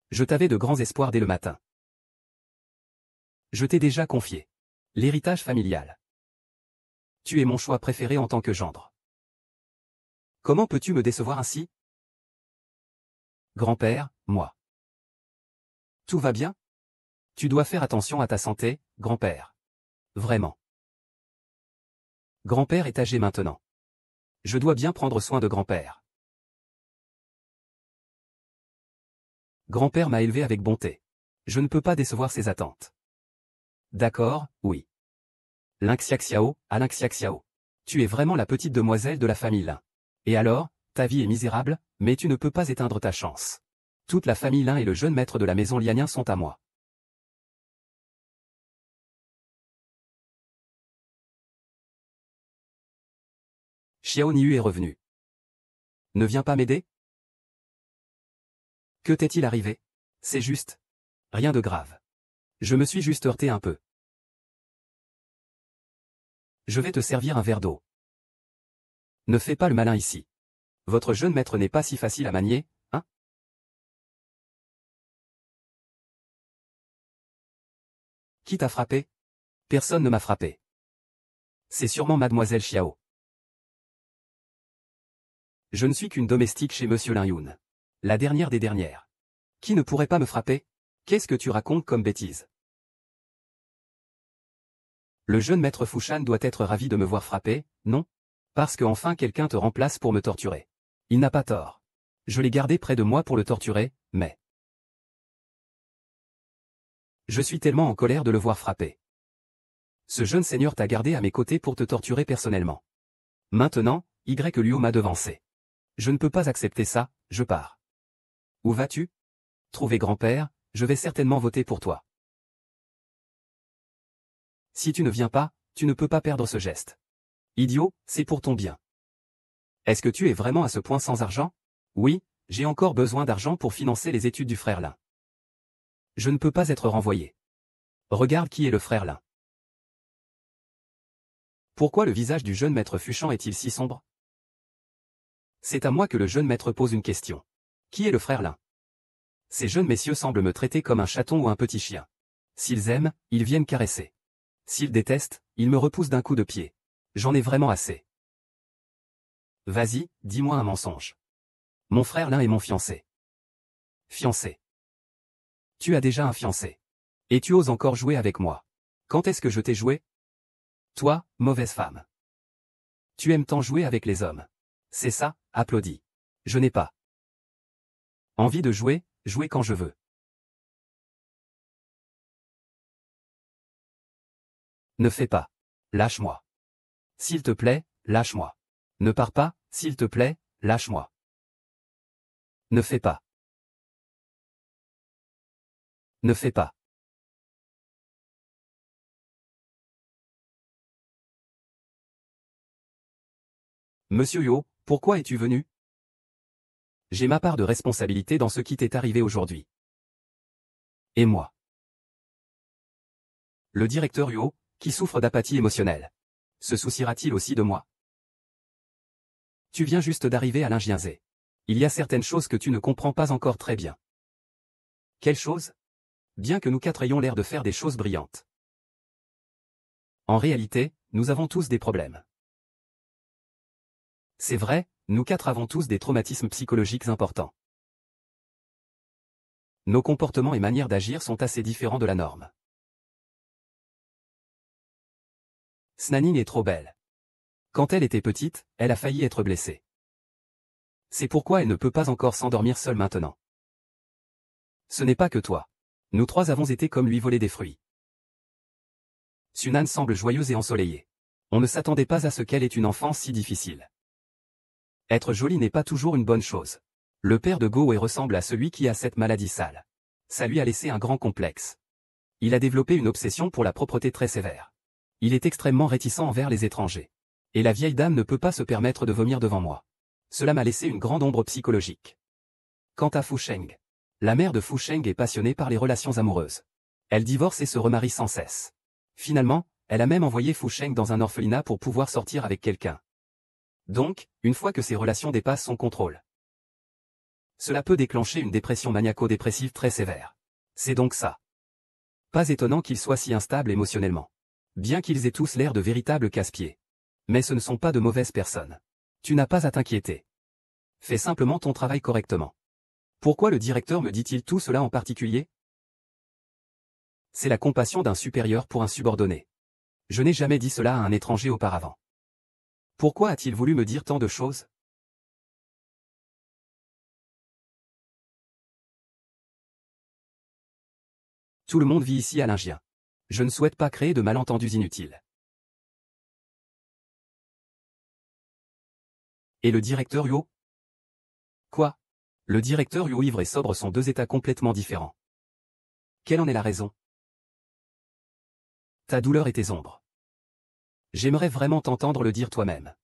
Je t'avais de grands espoirs dès le matin. Je t'ai déjà confié l'héritage familial. Tu es mon choix préféré en tant que gendre. Comment peux-tu me décevoir ainsi? Grand-père, moi. Tout va bien? Tu dois faire attention à ta santé, grand-père. Vraiment. Grand-père est âgé maintenant. Je dois bien prendre soin de grand-père. Grand-père m'a élevé avec bonté. Je ne peux pas décevoir ses attentes. D'accord, oui. Lin-Xiaxiao, à Lin-Xiaxiao. Tu es vraiment la petite demoiselle de la famille Lin. Et alors, ta vie est misérable, mais tu ne peux pas éteindre ta chance. Toute la famille Lin et le jeune maître de la maison Lianin sont à moi. Xiao Niu est revenu. Ne viens pas m'aider? Que t'est-il arrivé? C'est juste. Rien de grave. Je me suis juste heurté un peu. Je vais te servir un verre d'eau. Ne fais pas le malin ici. Votre jeune maître n'est pas si facile à manier, hein? Qui t'a frappé? Personne ne m'a frappé. C'est sûrement mademoiselle Xiao. Je ne suis qu'une domestique chez Monsieur Lin Yun. La dernière des dernières. Qui ne pourrait pas me frapper? Qu'est-ce que tu racontes comme bêtise? Le jeune maître Fushan doit être ravi de me voir frapper, non? Parce que enfin quelqu'un te remplace pour me torturer. Il n'a pas tort. Je l'ai gardé près de moi pour le torturer, mais... Je suis tellement en colère de le voir frapper. Ce jeune seigneur t'a gardé à mes côtés pour te torturer personnellement. Maintenant, Liu m'a devancé. Je ne peux pas accepter ça, je pars. Où vas-tu? Trouver grand-père, je vais certainement voter pour toi. Si tu ne viens pas, tu ne peux pas perdre ce geste. Idiot, c'est pour ton bien. Est-ce que tu es vraiment à ce point sans argent? Oui, j'ai encore besoin d'argent pour financer les études du frère Lin. Je ne peux pas être renvoyé. Regarde qui est le frère Lin. Pourquoi le visage du jeune maître Fushan est-il si sombre? C'est à moi que le jeune maître pose une question. Qui est le frère Lin? Ces jeunes messieurs semblent me traiter comme un chaton ou un petit chien. S'ils aiment, ils viennent caresser. S'ils détestent, ils me repoussent d'un coup de pied. J'en ai vraiment assez. Vas-y, dis-moi un mensonge. Mon frère Lin est mon fiancé. Fiancé. Tu as déjà un fiancé. Et tu oses encore jouer avec moi. Quand est-ce que je t'ai joué? Toi, mauvaise femme. Tu aimes tant jouer avec les hommes. C'est ça, applaudis. Je n'ai pas envie de jouer, jouer quand je veux. Ne fais pas. Lâche-moi. S'il te plaît, lâche-moi. Ne pars pas, s'il te plaît, lâche-moi. Ne fais pas. Ne fais pas. Monsieur Yo, pourquoi es-tu venu? J'ai ma part de responsabilité dans ce qui t'est arrivé aujourd'hui. Et moi? Le directeur Yo, qui souffre d'apathie émotionnelle. Se souciera-t-il aussi de moi? Tu viens juste d'arriver à Lingianzé. Il y a certaines choses que tu ne comprends pas encore très bien. Quelles choses? Bien que nous quatre ayons l'air de faire des choses brillantes. En réalité, nous avons tous des problèmes. C'est vrai, nous quatre avons tous des traumatismes psychologiques importants. Nos comportements et manières d'agir sont assez différents de la norme. Snaning est trop belle. Quand elle était petite, elle a failli être blessée. C'est pourquoi elle ne peut pas encore s'endormir seule maintenant. Ce n'est pas que toi. Nous trois avons été comme lui voler des fruits. Sunan semble joyeuse et ensoleillée. On ne s'attendait pas à ce qu'elle ait une enfance si difficile. Être jolie n'est pas toujours une bonne chose. Le père de Go-Wei ressemble à celui qui a cette maladie sale. Ça lui a laissé un grand complexe. Il a développé une obsession pour la propreté très sévère. Il est extrêmement réticent envers les étrangers. Et la vieille dame ne peut pas se permettre de vomir devant moi. Cela m'a laissé une grande ombre psychologique. Quant à Fu Sheng, la mère de Fu Sheng est passionnée par les relations amoureuses. Elle divorce et se remarie sans cesse. Finalement, Elle a même envoyé Fu Sheng dans un orphelinat pour pouvoir sortir avec quelqu'un. Donc, une fois que ces relations dépassent son contrôle, cela peut déclencher une dépression maniaco-dépressive très sévère. C'est donc ça. Pas étonnant qu'ils soient si instables émotionnellement. Bien qu'ils aient tous l'air de véritables casse-pieds. Mais ce ne sont pas de mauvaises personnes. Tu n'as pas à t'inquiéter. Fais simplement ton travail correctement. Pourquoi le directeur me dit-il tout cela en particulier? C'est la compassion d'un supérieur pour un subordonné. Je n'ai jamais dit cela à un étranger auparavant. Pourquoi a-t-il voulu me dire tant de choses? Tout le monde vit ici à l'Ingien. Je ne souhaite pas créer de malentendus inutiles. Et le directeur Yo? Quoi? Le directeur Yo ivre et sobre sont deux états complètement différents. Quelle en est la raison? Ta douleur et tes ombres. J'aimerais vraiment t'entendre le dire toi-même.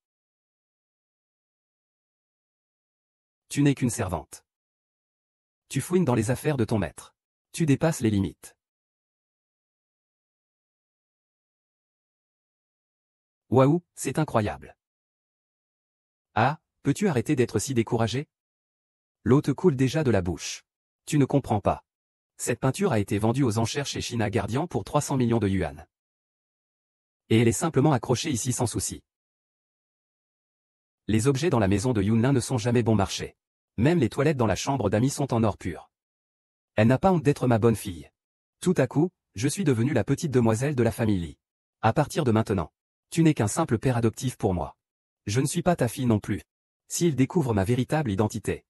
Tu n'es qu'une servante. Tu fouines dans les affaires de ton maître. Tu dépasses les limites. Waouh, c'est incroyable. Ah, peux-tu arrêter d'être si découragé? L'eau te coule déjà de la bouche. Tu ne comprends pas. Cette peinture a été vendue aux enchères chez China Guardian pour 300 millions de yuan. Et elle est simplement accrochée ici sans souci. Les objets dans la maison de Yunlin ne sont jamais bon marché. Même les toilettes dans la chambre d'amis sont en or pur. Elle n'a pas honte d'être ma bonne fille. Tout à coup, je suis devenue la petite demoiselle de la famille Li. À partir de maintenant, tu n'es qu'un simple père adoptif pour moi. Je ne suis pas ta fille non plus. S'il découvre ma véritable identité,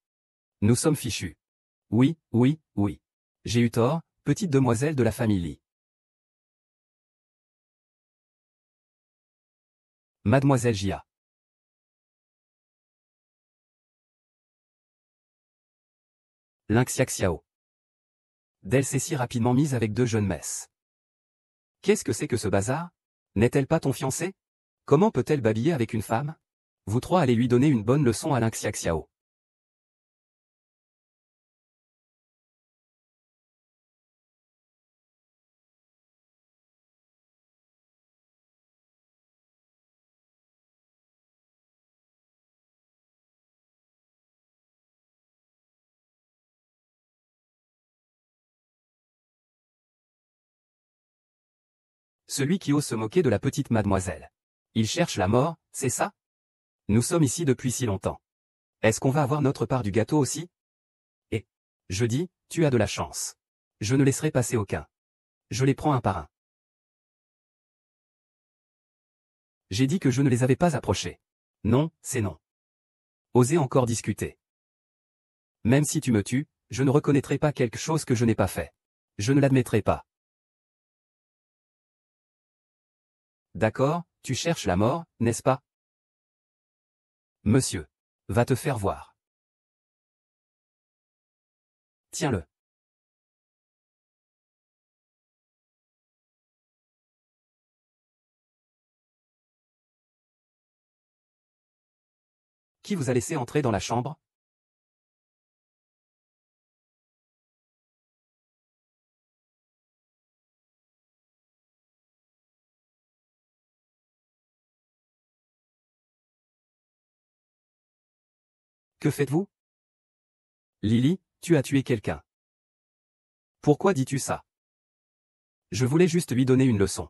nous sommes fichus. Oui, oui, oui. J'ai eu tort, petite demoiselle de la famille Li. Mademoiselle Jia. Lynxia Xiao. D'elle s'est si rapidement mise avec deux jeunes messes. Qu'est-ce que c'est que ce bazar? N'est-elle pas ton fiancé? Comment peut-elle babiller avec une femme? Vous trois allez lui donner une bonne leçon à Lynxia Xiao. Celui qui ose se moquer de la petite mademoiselle. Il cherche la mort, c'est ça? Nous sommes ici depuis si longtemps. Est-ce qu'on va avoir notre part du gâteau aussi? Et, je dis, tu as de la chance. Je ne laisserai passer aucun. Je les prends un par un. J'ai dit que je ne les avais pas approchés. Non, c'est non. Osez encore discuter. Même si tu me tues, je ne reconnaîtrai pas quelque chose que je n'ai pas fait. Je ne l'admettrai pas. D'accord, tu cherches la mort, n'est-ce pas? Monsieur. Va te faire voir. Tiens-le. Qui vous a laissé entrer dans la chambre? Que faites-vous? Lily, tu as tué quelqu'un. Pourquoi dis-tu ça? Je voulais juste lui donner une leçon.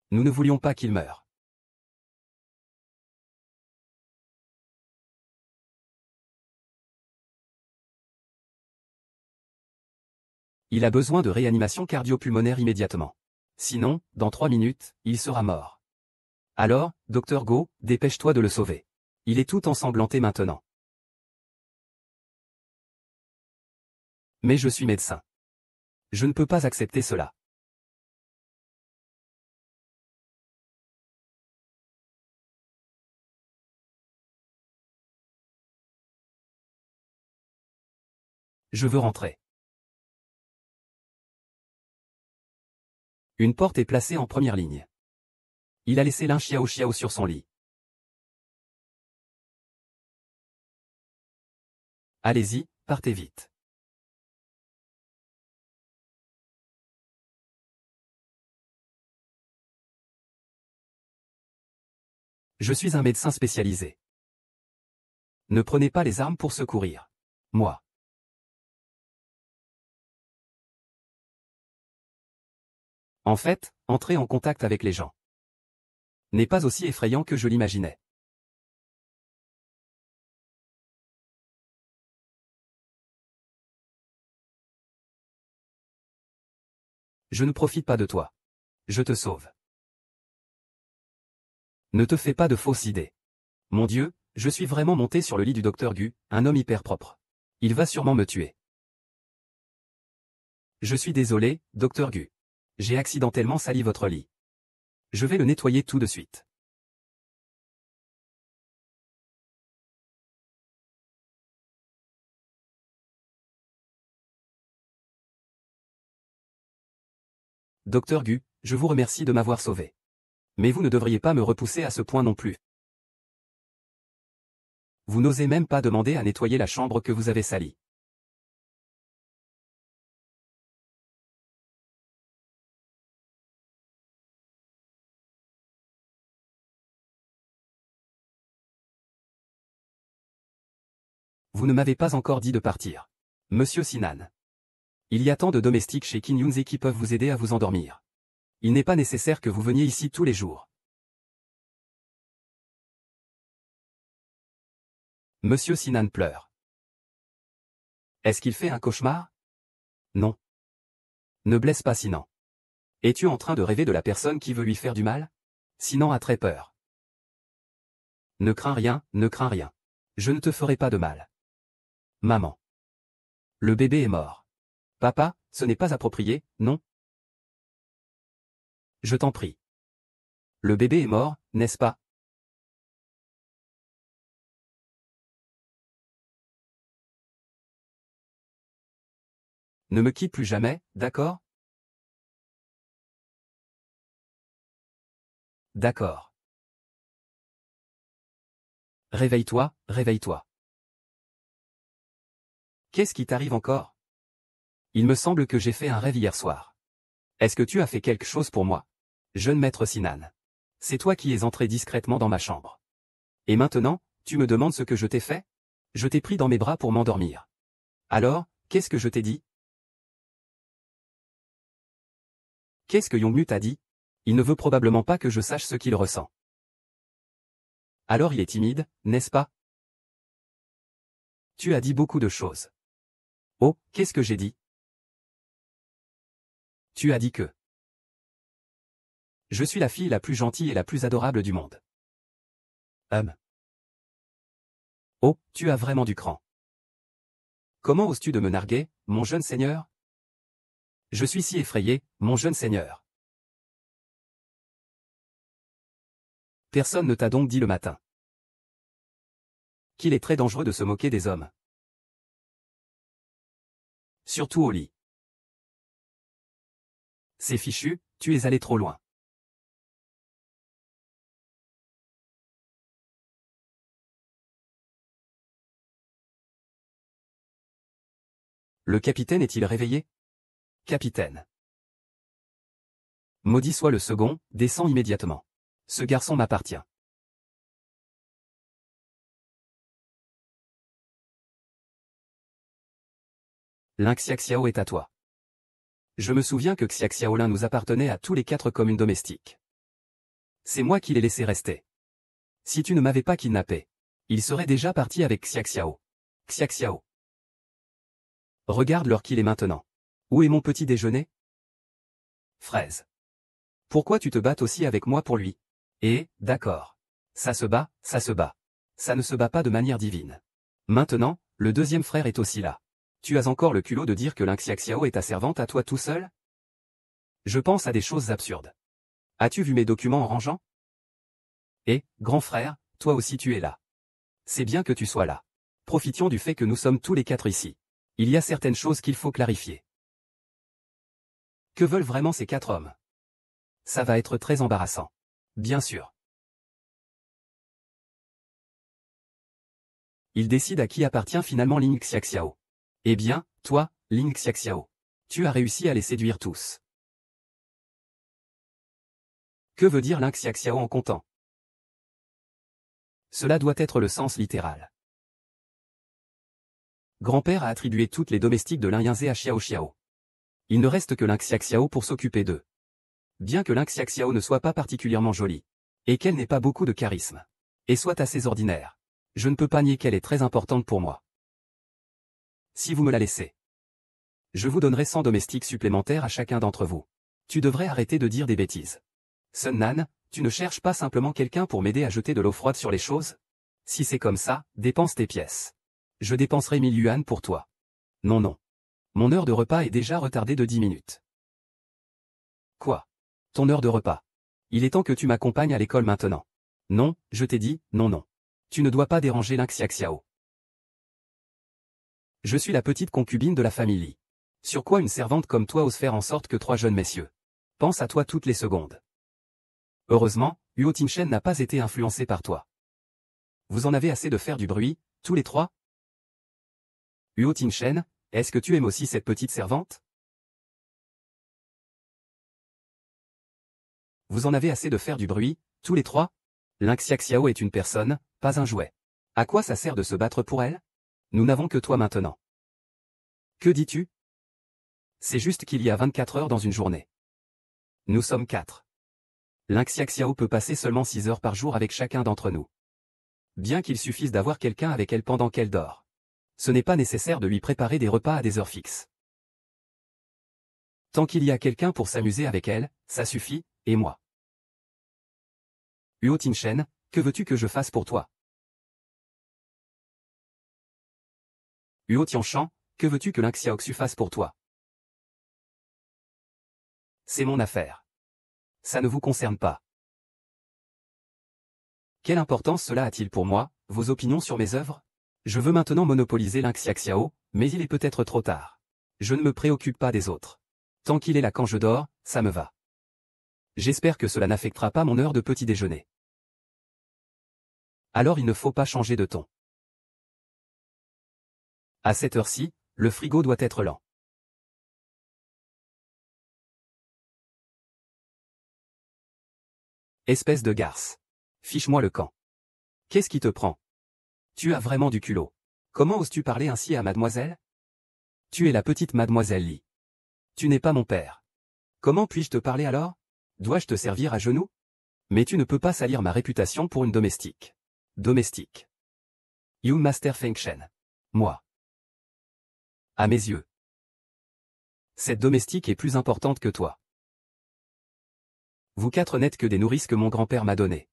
Nous ne voulions pas qu'il meure. Il a besoin de réanimation cardio-pulmonaire immédiatement. Sinon, dans 3 minutes, il sera mort. Alors, docteur Go, dépêche-toi de le sauver. Il est tout ensanglanté maintenant. Mais je suis médecin. Je ne peux pas accepter cela. Je veux rentrer. Une porte est placée en première ligne. Il a laissé Lin Xiao Xiao sur son lit. Allez-y, partez vite. Je suis un médecin spécialisé. Ne prenez pas les armes pour secourir. Moi. En fait, entrer en contact avec les gens n'est pas aussi effrayant que je l'imaginais. Je ne profite pas de toi. Je te sauve. Ne te fais pas de fausses idées. Mon Dieu, je suis vraiment monté sur le lit du docteur Gu, un homme hyper propre. Il va sûrement me tuer. Je suis désolé, docteur Gu. J'ai accidentellement sali votre lit. Je vais le nettoyer tout de suite. Docteur Gu, je vous remercie de m'avoir sauvé. Mais vous ne devriez pas me repousser à ce point non plus. Vous n'osez même pas demander à nettoyer la chambre que vous avez salie. Vous ne m'avez pas encore dit de partir. Monsieur Sinan. Il y a tant de domestiques chez Kin Yunze qui peuvent vous aider à vous endormir. Il n'est pas nécessaire que vous veniez ici tous les jours. Monsieur Sinan pleure. Est-ce qu'il fait un cauchemar? Non. Ne blesse pas Sinan. Es-tu en train de rêver de la personne qui veut lui faire du mal? Sinan a très peur. Ne crains rien, ne crains rien. Je ne te ferai pas de mal. Maman. Le bébé est mort. Papa, ce n'est pas approprié, non? Je t'en prie. Le bébé est mort, n'est-ce pas? Ne me quitte plus jamais, d'accord? D'accord. Réveille-toi, réveille-toi. Qu'est-ce qui t'arrive encore? Il me semble que j'ai fait un rêve hier soir. Est-ce que tu as fait quelque chose pour moi? Jeune maître Sinan. C'est toi qui es entré discrètement dans ma chambre. Et maintenant, tu me demandes ce que je t'ai fait? Je t'ai pris dans mes bras pour m'endormir. Alors, qu'est-ce que je t'ai dit? Qu'est-ce que Yongmu t'a dit? Il ne veut probablement pas que je sache ce qu'il ressent. Alors il est timide, n'est-ce pas? Tu as dit beaucoup de choses. Oh, qu'est-ce que j'ai dit? Tu as dit que je suis la fille la plus gentille et la plus adorable du monde. Oh, tu as vraiment du cran. Comment oses-tu de me narguer, mon jeune seigneur? Je suis si effrayé, mon jeune seigneur. Personne ne t'a donc dit le matin qu'il est très dangereux de se moquer des hommes. Surtout au lit. C'est fichu, tu es allé trop loin. Le capitaine est-il réveillé? Capitaine. Maudit soit le second, descends immédiatement. Ce garçon m'appartient. L'un Xiaxiao est à toi. Je me souviens que Xiaxiaolin nous appartenait à tous les 4 communes domestiques. C'est moi qui l'ai laissé rester. Si tu ne m'avais pas kidnappé, il serait déjà parti avec Xiaxiao. Xiaxiao. Regarde l'heure qu'il est maintenant. Où est mon petit déjeuner? Fraise. Pourquoi tu te battes aussi avec moi pour lui? D'accord. Ça se bat, ça se bat. Ça ne se bat pas de manière divine. Maintenant, le deuxième frère est aussi là. Tu as encore le culot de dire que l'Inxiaxiao est ta servante à toi tout seul? Je pense à des choses absurdes. As-tu vu mes documents en rangeant? Grand frère, toi aussi tu es là. C'est bien que tu sois là. Profitions du fait que nous sommes tous les 4 ici. Il y a certaines choses qu'il faut clarifier. Que veulent vraiment ces 4 hommes? Ça va être très embarrassant. Bien sûr. Ils décident à qui appartient finalement Ling Xiaxiao. Eh bien, toi, Ling Xiaxiao. Tu as réussi à les séduire tous. Que veut dire Ling Xiaxiao en comptant? Cela doit être le sens littéral. Grand-père a attribué toutes les domestiques de Linyanzé à Xiao Xiao. Il ne reste que Linxiaxiao pour s'occuper d'eux. Bien que Linxiaxiao ne soit pas particulièrement jolie, et qu'elle n'ait pas beaucoup de charisme, et soit assez ordinaire, je ne peux pas nier qu'elle est très importante pour moi. Si vous me la laissez, je vous donnerai 100 domestiques supplémentaires à chacun d'entre vous. Tu devrais arrêter de dire des bêtises. Sun Nan, tu ne cherches pas simplement quelqu'un pour m'aider à jeter de l'eau froide sur les choses? Si c'est comme ça, dépense tes pièces. Je dépenserai 1000 yuan pour toi. Non non. Mon heure de repas est déjà retardée de 10 minutes. Quoi? Ton heure de repas? Il est temps que tu m'accompagnes à l'école maintenant. Non, je t'ai dit, non non. Tu ne dois pas déranger Linxiaxiao. Je suis la petite concubine de la famille Li. Sur quoi une servante comme toi ose faire en sorte que 3 jeunes messieurs pensent à toi toutes les secondes? Heureusement, Huo Tingshen n'a pas été influencé par toi. Vous en avez assez de faire du bruit, tous les 3? Huo Tingshen, est-ce que tu aimes aussi cette petite servante? Vous en avez assez de faire du bruit, tous les 3? Linxiaxiao est une personne, pas un jouet. À quoi ça sert de se battre pour elle? Nous n'avons que toi maintenant. Que dis-tu? C'est juste qu'il y a 24 heures dans une journée. Nous sommes 4. Linxiaxiao peut passer seulement 6 heures par jour avec chacun d'entre nous. Bien qu'il suffise d'avoir quelqu'un avec elle pendant qu'elle dort. Ce n'est pas nécessaire de lui préparer des repas à des heures fixes. Tant qu'il y a quelqu'un pour s'amuser avec elle, ça suffit, et moi. Huo Tingshen, que veux-tu que je fasse pour toi? Huo Tianshan, que veux-tu que Linxiaoxu fasse pour toi? C'est mon affaire. Ça ne vous concerne pas. Quelle importance cela a-t-il pour moi, vos opinions sur mes œuvres? Je veux maintenant monopoliser Linxiaxiao, mais il est peut-être trop tard. Je ne me préoccupe pas des autres. Tant qu'il est là quand je dors, ça me va. J'espère que cela n'affectera pas mon heure de petit déjeuner. Alors il ne faut pas changer de ton. À cette heure-ci, le frigo doit être lent. Espèce de garce. Fiche-moi le camp. Qu'est-ce qui te prend? Tu as vraiment du culot. Comment oses-tu parler ainsi à mademoiselle? Tu es la petite mademoiselle Li. Tu n'es pas mon père. Comment puis-je te parler alors? Dois-je te servir à genoux? Mais tu ne peux pas salir ma réputation pour une domestique. Domestique. You Master Fengshen. Moi. À mes yeux. Cette domestique est plus importante que toi. Vous 4 n'êtes que des nourrices que mon grand-père m'a données.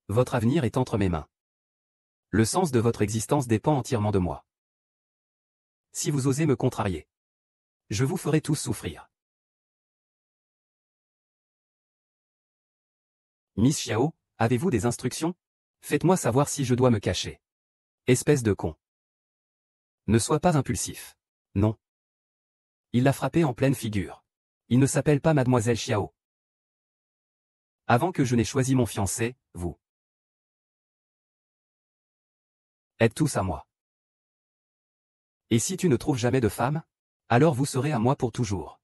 Votre avenir est entre mes mains. Le sens de votre existence dépend entièrement de moi. Si vous osez me contrarier, je vous ferai tous souffrir. Miss Xiao, avez-vous des instructions? Faites-moi savoir si je dois me cacher. Espèce de con. Ne sois pas impulsif. Non. Il l'a frappé en pleine figure. Il ne s'appelle pas Mademoiselle Xiao. Avant que je n'ai choisi mon fiancé, vous êtes tous à moi. Et si tu ne trouves jamais de femme? Alors vous serez à moi pour toujours.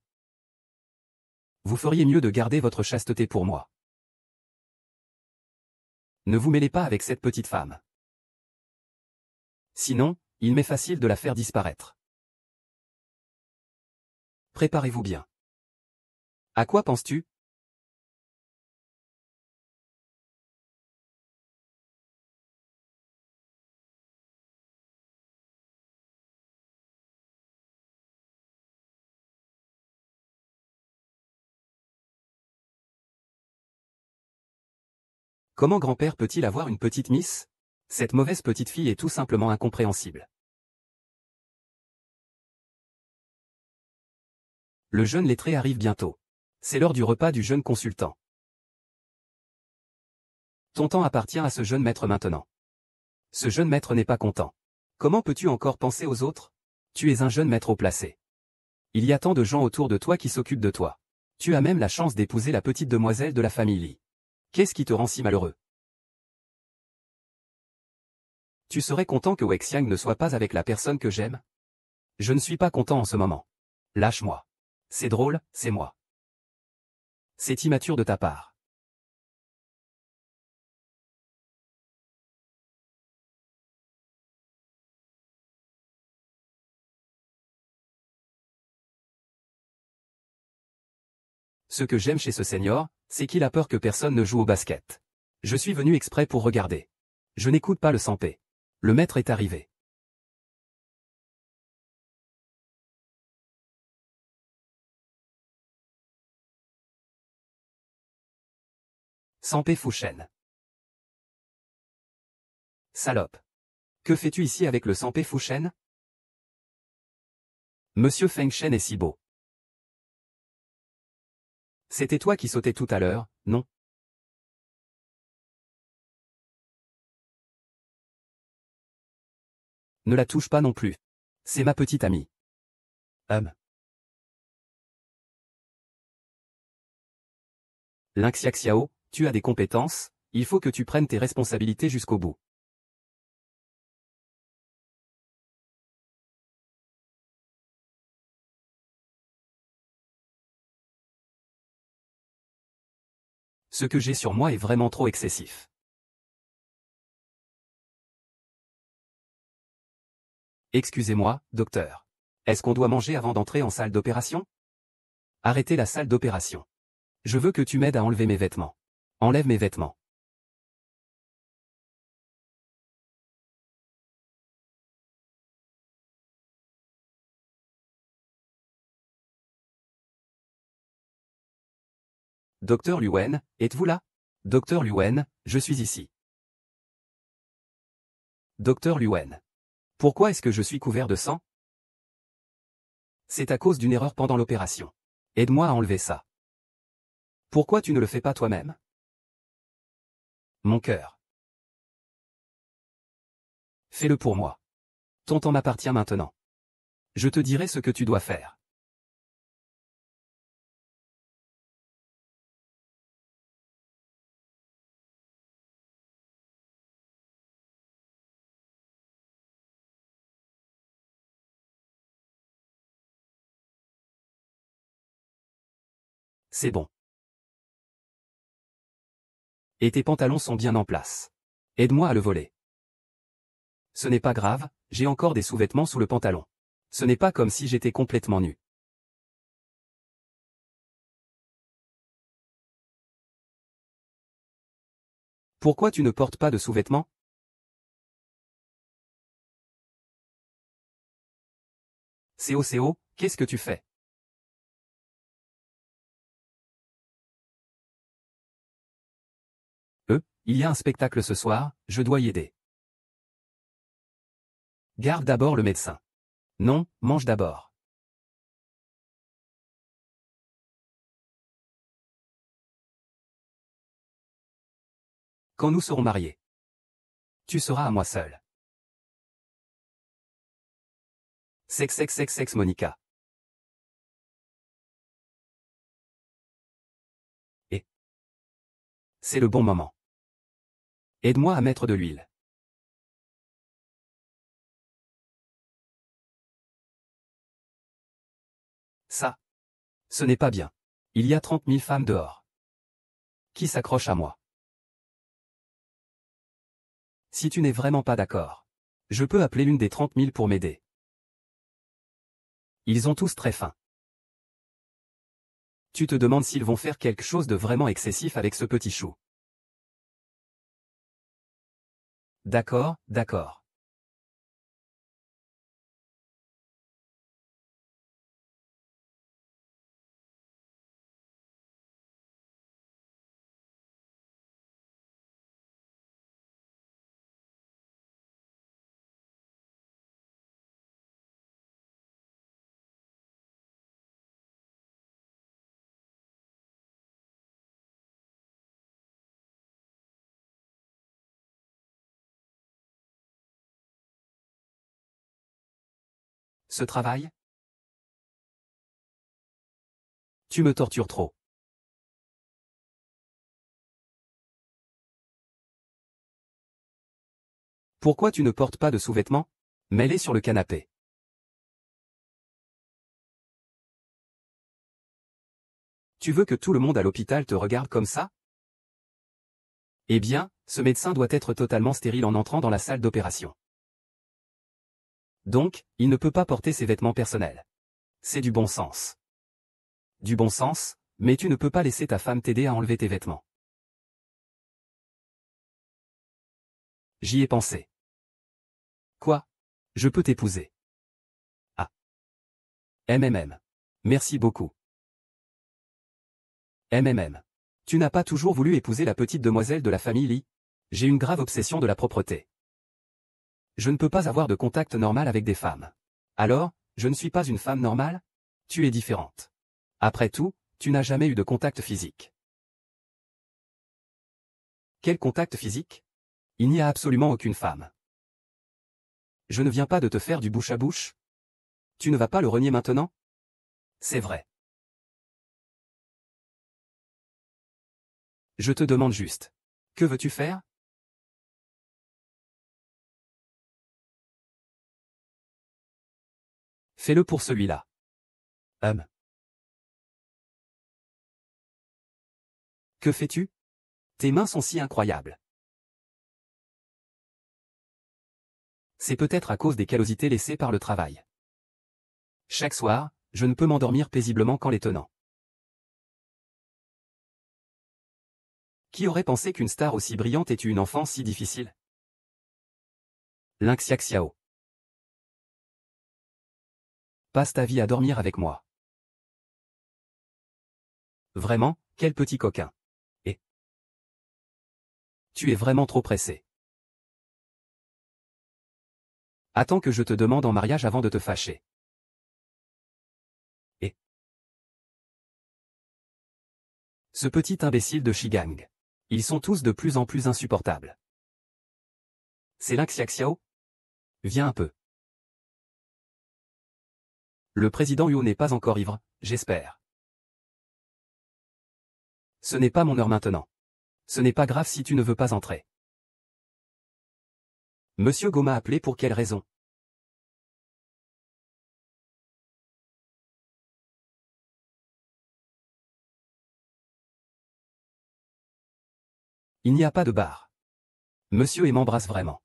Vous feriez mieux de garder votre chasteté pour moi. Ne vous mêlez pas avec cette petite femme. Sinon, il m'est facile de la faire disparaître. Préparez-vous bien. À quoi penses-tu? Comment grand-père peut-il avoir une petite miss? Cette mauvaise petite fille est tout simplement incompréhensible. Le jeune lettré arrive bientôt. C'est l'heure du repas du jeune consultant. Ton temps appartient à ce jeune maître maintenant. Ce jeune maître n'est pas content. Comment peux-tu encore penser aux autres? Tu es un jeune maître haut placé. Il y a tant de gens autour de toi qui s'occupent de toi. Tu as même la chance d'épouser la petite demoiselle de la famille Li. Qu'est-ce qui te rend si malheureux? Tu serais content que Wexiang ne soit pas avec la personne que j'aime? Je ne suis pas content en ce moment. Lâche-moi. C'est drôle, c'est moi. C'est immature de ta part. Ce que j'aime chez ce senior, c'est qu'il a peur que personne ne joue au basket. Je suis venu exprès pour regarder. Je n'écoute pas le sans-paix. Le maître est arrivé. Sans-paix Fouchen. Salope. Que fais-tu ici avec le sans-paix Fouchen? Monsieur Feng Shen est si beau. C'était toi qui sautais tout à l'heure, non? Ne la touche pas non plus. C'est ma petite amie. Lynx Xiao, tu as des compétences, il faut que tu prennes tes responsabilités jusqu'au bout. Ce que j'ai sur moi est vraiment trop excessif. Excusez-moi, docteur. Est-ce qu'on doit manger avant d'entrer en salle d'opération? Arrêtez la salle d'opération. Je veux que tu m'aides à enlever mes vêtements. Enlève mes vêtements. Docteur Luen, êtes-vous là? Docteur Luen, je suis ici. Docteur Luen. Pourquoi est-ce que je suis couvert de sang? C'est à cause d'une erreur pendant l'opération. Aide-moi à enlever ça. Pourquoi tu ne le fais pas toi-même? Mon cœur. Fais-le pour moi. Ton temps m'appartient maintenant. Je te dirai ce que tu dois faire. C'est bon. Et tes pantalons sont bien en place. Aide-moi à le voler. Ce n'est pas grave, j'ai encore des sous-vêtements sous le pantalon. Ce n'est pas comme si j'étais complètement nu. Pourquoi tu ne portes pas de sous-vêtements? CO, qu'est-ce que tu fais? Il y a un spectacle ce soir, je dois y aider. Garde d'abord le médecin. Non, mange d'abord. Quand nous serons mariés. Tu seras à moi seul. Sexe Monica. Et c'est le bon moment. Aide-moi à mettre de l'huile. Ça. Ce n'est pas bien. Il y a 30 000 femmes dehors. Qui s'accrochent à moi? Si tu n'es vraiment pas d'accord. Je peux appeler l'une des 30 000 pour m'aider. Ils ont tous très faim. Tu te demandes s'ils vont faire quelque chose de vraiment excessif avec ce petit chou. D'accord, d'accord. Ce travail? Tu me tortures trop. Pourquoi tu ne portes pas de sous-vêtements? Mets-les sur le canapé. Tu veux que tout le monde à l'hôpital te regarde comme ça? Eh bien, ce médecin doit être totalement stérile en entrant dans la salle d'opération. Donc, il ne peut pas porter ses vêtements personnels. C'est du bon sens. Du bon sens? Mais tu ne peux pas laisser ta femme t'aider à enlever tes vêtements. J'y ai pensé. Quoi? Je peux t'épouser. Ah. MMM. Merci beaucoup. MMM. Tu n'as pas toujours voulu épouser la petite demoiselle de la famille Lee? J'ai une grave obsession de la propreté. Je ne peux pas avoir de contact normal avec des femmes. Alors, je ne suis pas une femme normale? Tu es différente. Après tout, tu n'as jamais eu de contact physique. Quel contact physique? Il n'y a absolument aucune femme. Je ne viens pas de te faire du bouche à bouche? Tu ne vas pas le renier maintenant? C'est vrai. Je te demande juste. Que veux-tu faire? Fais-le pour celui-là. Que fais-tu? Tes mains sont si incroyables. C'est peut-être à cause des callosités laissées par le travail. Chaque soir, je ne peux m'endormir paisiblement qu'en les tenant. Qui aurait pensé qu'une star aussi brillante ait eu une enfance si difficile? Lin Xiaoxiao. Passe ta vie à dormir avec moi. Vraiment, quel petit coquin. Et tu es vraiment trop pressé. Attends que je te demande en mariage avant de te fâcher. Et ce petit imbécile de Shigang. Ils sont tous de plus en plus insupportables. C'est Lin Xiaoxiao? Viens un peu. Le président Huo n'est pas encore ivre, j'espère. Ce n'est pas mon heure maintenant. Ce n'est pas grave si tu ne veux pas entrer. Monsieur Go m'a appelé pour quelle raison? Il n'y a pas de bar. Monsieur et m'embrasse vraiment.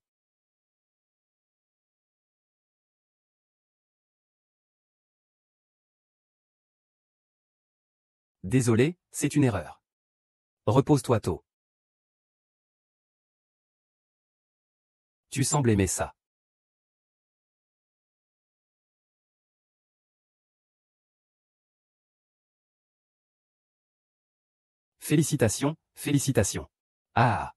Désolé, c'est une erreur. Repose-toi tôt. Tu sembles aimer ça. Félicitations, félicitations. Ah.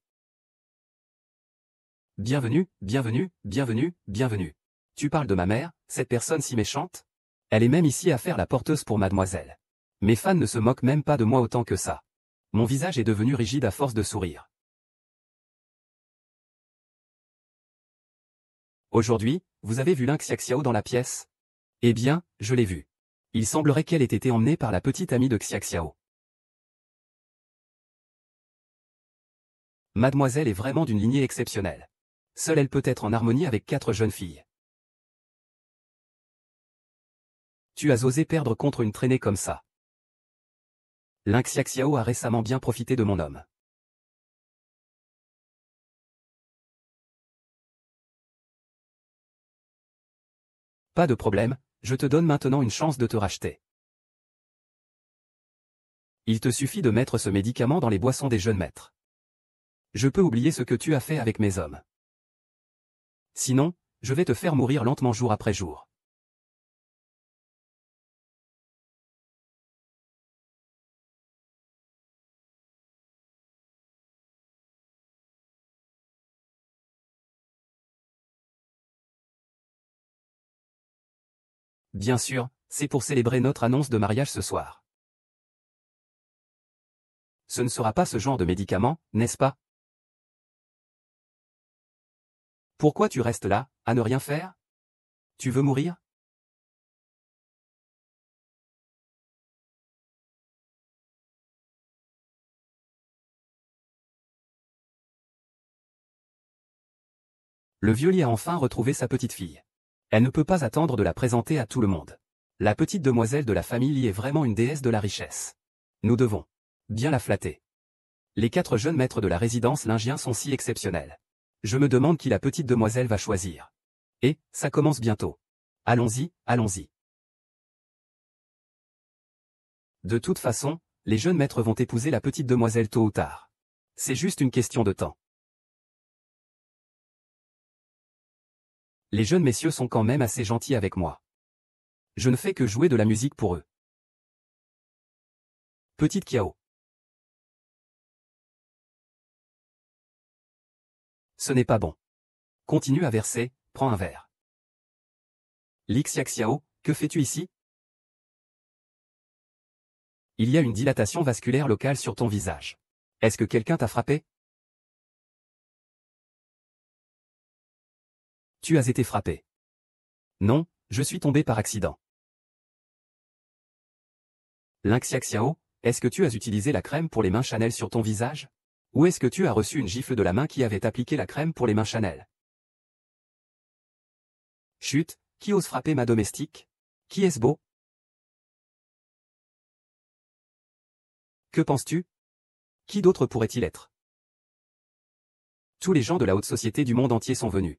Bienvenue, bienvenue, bienvenue, bienvenue. Tu parles de ma mère, cette personne si méchante? Elle est même ici à faire la porteuse pour mademoiselle. Mes fans ne se moquent même pas de moi autant que ça. Mon visage est devenu rigide à force de sourire. Aujourd'hui, vous avez vu Lin Xiaoxiao dans la pièce? Eh bien, je l'ai vue. Il semblerait qu'elle ait été emmenée par la petite amie de Xiaoxiao. Mademoiselle est vraiment d'une lignée exceptionnelle. Seule elle peut être en harmonie avec 4 jeunes filles. Tu as osé perdre contre une traînée comme ça. Lin Xiaoxiao a récemment bien profité de mon homme. Pas de problème, je te donne maintenant une chance de te racheter. Il te suffit de mettre ce médicament dans les boissons des jeunes maîtres. Je peux oublier ce que tu as fait avec mes hommes. Sinon, je vais te faire mourir lentement jour après jour. Bien sûr, c'est pour célébrer notre annonce de mariage ce soir. Ce ne sera pas ce genre de médicament, n'est-ce pas? Pourquoi tu restes là, à ne rien faire? Tu veux mourir? Le vieux a enfin retrouvé sa petite fille. Elle ne peut pas attendre de la présenter à tout le monde. La petite demoiselle de la famille Li est vraiment une déesse de la richesse. Nous devons bien la flatter. Les 4 jeunes maîtres de la résidence Lingien sont si exceptionnels. Je me demande qui la petite demoiselle va choisir. Et, ça commence bientôt. Allons-y, allons-y. De toute façon, les jeunes maîtres vont épouser la petite demoiselle tôt ou tard. C'est juste une question de temps. Les jeunes messieurs sont quand même assez gentils avec moi. Je ne fais que jouer de la musique pour eux. Petite Kiao. Ce n'est pas bon. Continue à verser, prends un verre. Lixia Xiao, que fais-tu ici? Il y a une dilatation vasculaire locale sur ton visage. Est-ce que quelqu'un t'a frappé? Tu as été frappé. Non, je suis tombé par accident. Lixia Xiao, est-ce que tu as utilisé la crème pour les mains Chanel sur ton visage? Ou est-ce que tu as reçu une gifle de la main qui avait appliqué la crème pour les mains Chanel? Chut, qui ose frapper ma domestique? Qui est-ce beau? Que penses-tu? Qui d'autre pourrait-il être? Tous les gens de la haute société du monde entier sont venus.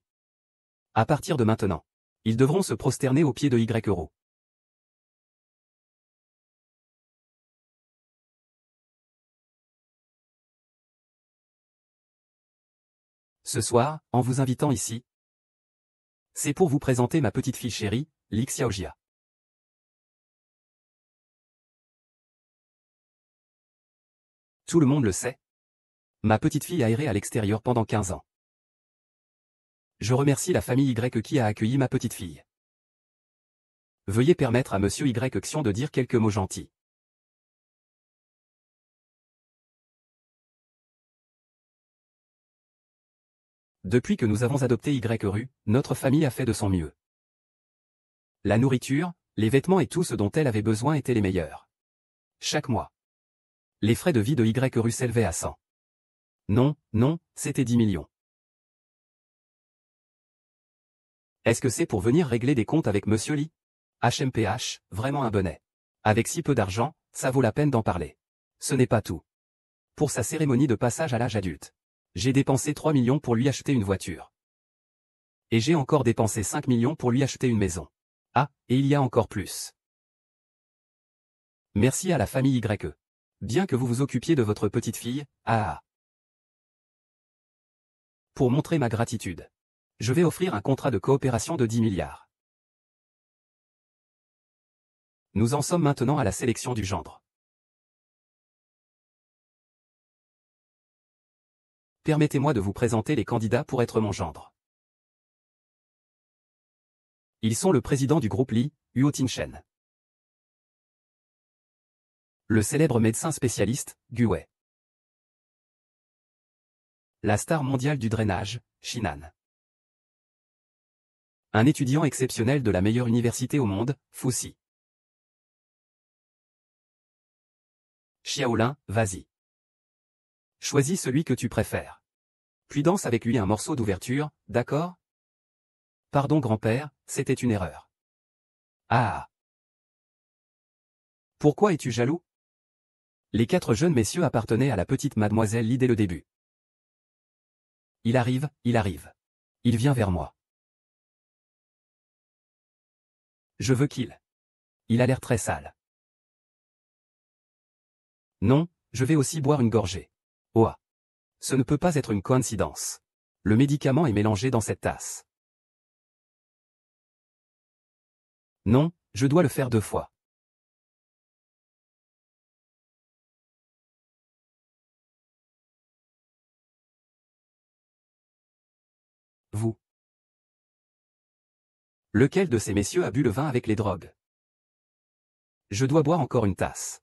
À partir de maintenant, ils devront se prosterner aux pieds de Y Euro. Ce soir, en vous invitant ici, c'est pour vous présenter ma petite fille chérie, Lixia Ojia. Tout le monde le sait. Ma petite fille a erré à l'extérieur pendant 15 ans. Je remercie la famille Y qui a accueilli ma petite fille. Veuillez permettre à Monsieur Y Xion de dire quelques mots gentils. Depuis que nous avons adopté Y-Ru, notre famille a fait de son mieux. La nourriture, les vêtements et tout ce dont elle avait besoin étaient les meilleurs. Chaque mois. Les frais de vie de Y-Ru s'élevaient à 100. Non, non, c'était 10 millions. Est-ce que c'est pour venir régler des comptes avec Monsieur Lee? HMPH, vraiment un bonnet. Avec si peu d'argent, ça vaut la peine d'en parler. Ce n'est pas tout. Pour sa cérémonie de passage à l'âge adulte, j'ai dépensé 3 millions pour lui acheter une voiture. Et j'ai encore dépensé 5 millions pour lui acheter une maison. Ah, et il y a encore plus. Merci à la famille YE. Bien que vous vous occupiez de votre petite fille, Pour montrer ma gratitude, je vais offrir un contrat de coopération de 10 milliards. Nous en sommes maintenant à la sélection du gendre. Permettez-moi de vous présenter les candidats pour être mon gendre. Ils sont le président du groupe Li, Huo Tingshen. Le célèbre médecin spécialiste, Gu Wei. La star mondiale du drainage, Shinan. Un étudiant exceptionnel de la meilleure université au monde, Fuxi. Xiaolin, vas-y. Choisis celui que tu préfères. Puis danse avec lui un morceau d'ouverture, d'accord? Pardon grand-père, c'était une erreur. Ah. Pourquoi es-tu jaloux? Les 4 jeunes messieurs appartenaient à la petite mademoiselle Li dès le début. Il arrive, il arrive. Il vient vers moi. Je veux qu'il. Il a l'air très sale. Non, je vais aussi boire une gorgée. Oh ah. Ce ne peut pas être une coïncidence. Le médicament est mélangé dans cette tasse. Non, je dois le faire 2 fois. Vous. Lequel de ces messieurs a bu le vin avec les drogues? Je dois boire encore une tasse.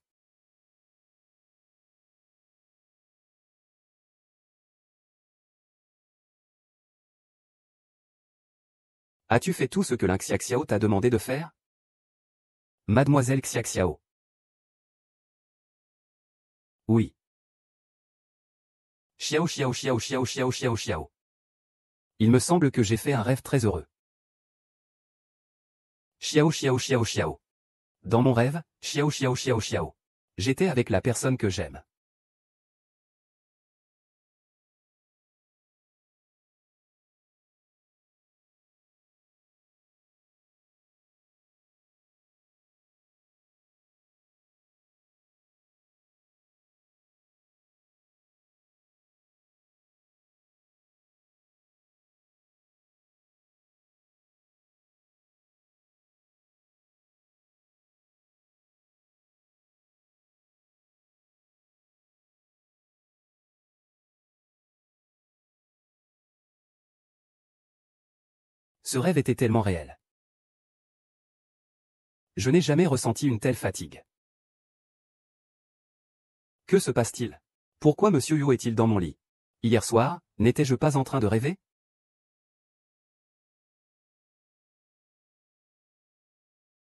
As-tu fait tout ce que Lin Xiaxiao t'a demandé de faire? Mademoiselle Xiaxiao. Oui. Xiao xiao xiao xiao xiao xiao xiao. Il me semble que j'ai fait un rêve très heureux. Xiao xiao xiao xiao. Dans mon rêve, xiao xiao xiao xiao. J'étais avec la personne que j'aime. Ce rêve était tellement réel. Je n'ai jamais ressenti une telle fatigue. Que se passe-t-il? Pourquoi Monsieur Yo est-il dans mon lit? Hier soir, n'étais-je pas en train de rêver?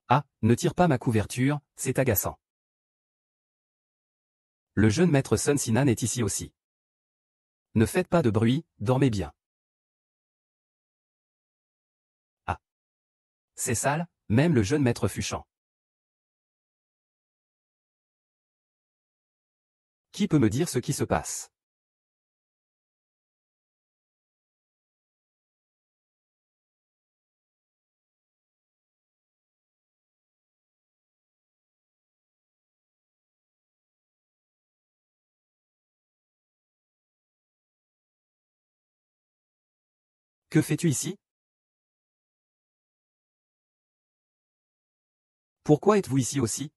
Ah, ne tire pas ma couverture, c'est agaçant. Le jeune maître Sun Sinan est ici aussi. Ne faites pas de bruit, dormez bien. Ah. C'est sale, même le jeune maître Fuchang. Qui peut me dire ce qui se passe? Que fais-tu ici? Pourquoi êtes-vous ici aussi?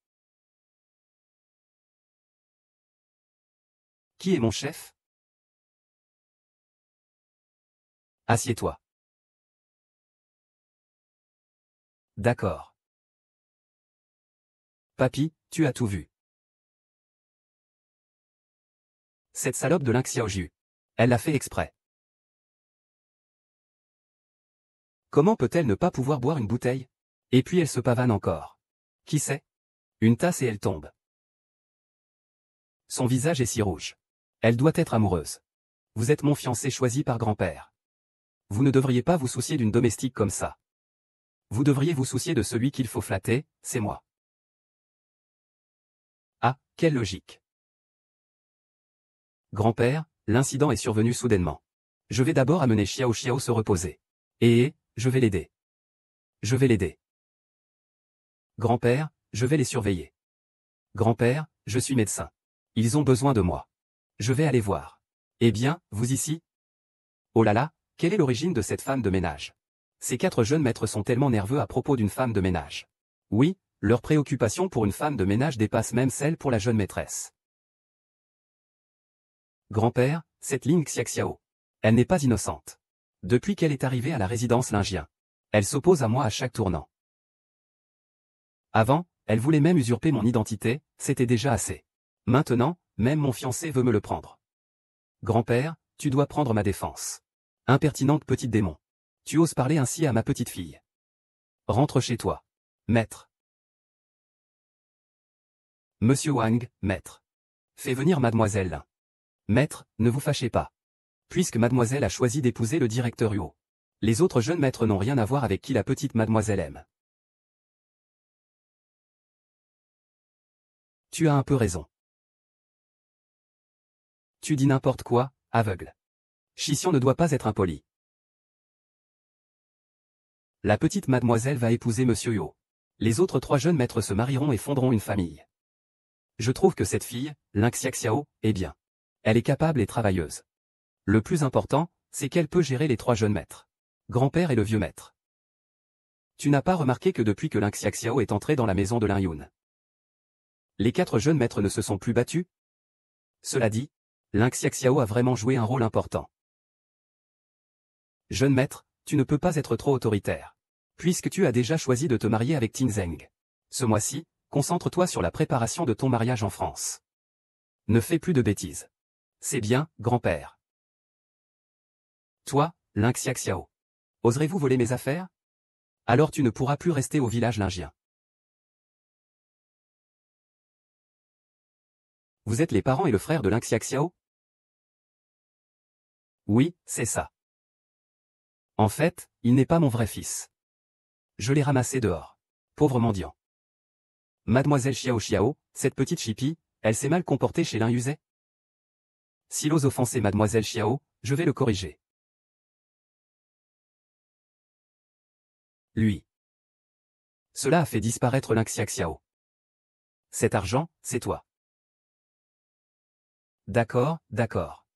Qui est mon chef? Assieds-toi. D'accord. Papy, tu as tout vu. Cette salope de Lin Xiaoju. Elle l'a fait exprès. Comment peut-elle ne pas pouvoir boire une bouteille? Et puis elle se pavane encore. Qui sait? Une tasse et elle tombe. Son visage est si rouge. Elle doit être amoureuse. Vous êtes mon fiancé choisi par grand-père. Vous ne devriez pas vous soucier d'une domestique comme ça. Vous devriez vous soucier de celui qu'il faut flatter, c'est moi. Ah, quelle logique. Grand-père, l'incident est survenu soudainement. Je vais d'abord amener Xiao Xiao se reposer. Et, je vais l'aider. Je vais l'aider. Grand-père, je vais les surveiller. Grand-père, je suis médecin. Ils ont besoin de moi. Je vais aller voir. Eh bien, vous ici? Oh là là, quelle est l'origine de cette femme de ménage? Ces 4 jeunes maîtres sont tellement nerveux à propos d'une femme de ménage. Oui, leur préoccupation pour une femme de ménage dépasse même celle pour la jeune maîtresse. Grand-père, cette Ling Xiaxiao. Elle n'est pas innocente. Depuis qu'elle est arrivée à la résidence Lingien. Elle s'oppose à moi à chaque tournant. Avant, elle voulait même usurper mon identité, c'était déjà assez. Maintenant, même mon fiancé veut me le prendre. Grand-père, tu dois prendre ma défense. Impertinente petite démon. Tu oses parler ainsi à ma petite fille. Rentre chez toi. Maître. Monsieur Wang, maître. Fais venir mademoiselle Lin. Maître, ne vous fâchez pas. Puisque mademoiselle a choisi d'épouser le directeur Huo. Les autres jeunes maîtres n'ont rien à voir avec qui la petite mademoiselle aime. Tu as un peu raison. Tu dis n'importe quoi, aveugle. Chixian ne doit pas être impoli. La petite mademoiselle va épouser Monsieur Yo. Les autres 3 jeunes maîtres se marieront et fonderont une famille. Je trouve que cette fille, Lin Xiaxiao, est bien. Elle est capable et travailleuse. Le plus important, c'est qu'elle peut gérer les 3 jeunes maîtres. Grand-père et le vieux maître. Tu n'as pas remarqué que depuis que Lin Xiaxiao est entré dans la maison de Lin Yun, les 4 jeunes maîtres ne se sont plus battus? Cela dit, Lin Xiaxiao a vraiment joué un rôle important. Jeune maître, tu ne peux pas être trop autoritaire. Puisque tu as déjà choisi de te marier avec Ting Zheng. Ce mois-ci, concentre-toi sur la préparation de ton mariage en France. Ne fais plus de bêtises. C'est bien, grand-père. Toi, Lin Xiaxiao. Oserez-vous voler mes affaires? Alors tu ne pourras plus rester au village lingien. Vous êtes les parents et le frère de Lin Xiaxiao? Oui, c'est ça. En fait, il n'est pas mon vrai fils. Je l'ai ramassé dehors. Pauvre mendiant. Mademoiselle Xiao Xiao, cette petite chipie, elle s'est mal comportée chez Lin Yuzhe? S'il ose offenser Mademoiselle Xiao, je vais le corriger. Lui. Cela a fait disparaître Lin Xiaxiao. Cet argent, c'est toi. D'accord, d'accord.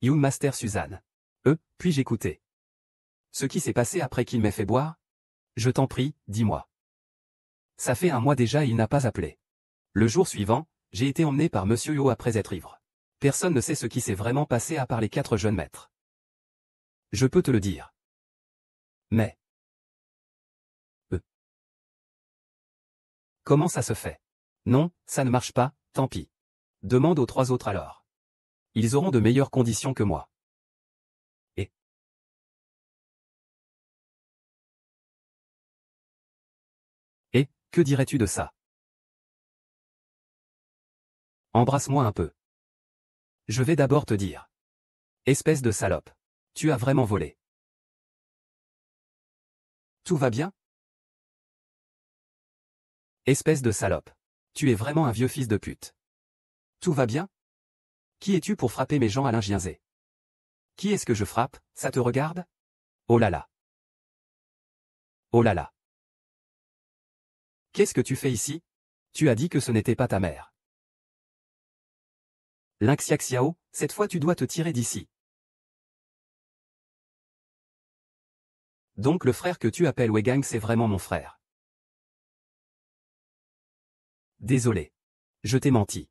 Young Master Suzanne. Puis-je écouter? Ce qui s'est passé après qu'il m'ait fait boire? Je t'en prie, dis-moi. Ça fait un mois déjà et il n'a pas appelé. Le jour suivant, j'ai été emmené par Monsieur Yo après être ivre. Personne ne sait ce qui s'est vraiment passé à part les 4 jeunes maîtres. Je peux te le dire. Mais... Comment ça se fait? Non, ça ne marche pas, tant pis. Demande aux 3 autres alors. Ils auront de meilleures conditions que moi. Et, que dirais-tu de ça? Embrasse-moi un peu. Je vais d'abord te dire. Espèce de salope. Tu as vraiment volé. Tout va bien? Espèce de salope. Tu es vraiment un vieux fils de pute. Tout va bien? Qui es-tu pour frapper mes gens Alain Gienzé? Qui est-ce que je frappe, ça te regarde? Oh là là. Oh là là. Qu'est-ce que tu fais ici? Tu as dit que ce n'était pas ta mère. Lynx Xiao, cette fois tu dois te tirer d'ici. Donc le frère que tu appelles Wegang c'est vraiment mon frère. Désolé. Je t'ai menti.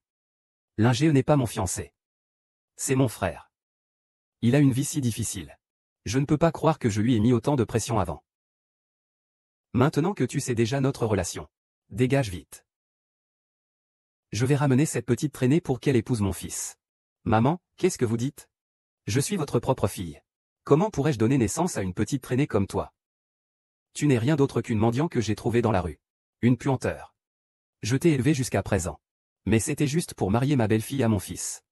Lingé n'est pas mon fiancé. C'est mon frère. Il a une vie si difficile. Je ne peux pas croire que je lui ai mis autant de pression avant. Maintenant que tu sais déjà notre relation. Dégage vite. Je vais ramener cette petite traînée pour qu'elle épouse mon fils. Maman, qu'est-ce que vous dites? Je suis votre propre fille. Comment pourrais-je donner naissance à une petite traînée comme toi? Tu n'es rien d'autre qu'une mendiant que j'ai trouvée dans la rue. Une puanteur. Je t'ai élevé jusqu'à présent. Mais c'était juste pour marier ma belle-fille à mon fils.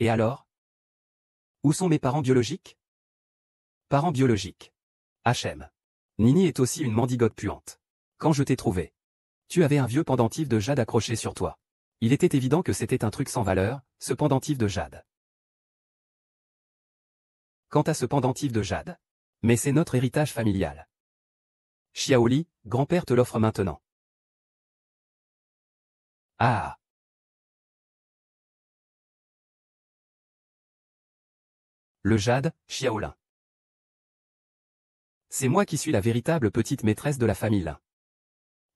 Et alors? Où sont mes parents biologiques? Parents biologiques. HM. Nini est aussi une mendigote puante. Quand je t'ai trouvé, tu avais un vieux pendentif de jade accroché sur toi. Il était évident que c'était un truc sans valeur, ce pendentif de jade. Quant à ce pendentif de jade, mais c'est notre héritage familial. Xiaoli, grand-père te l'offre maintenant. Ah. Le jade, Xiaolin. C'est moi qui suis la véritable petite maîtresse de la famille Lin.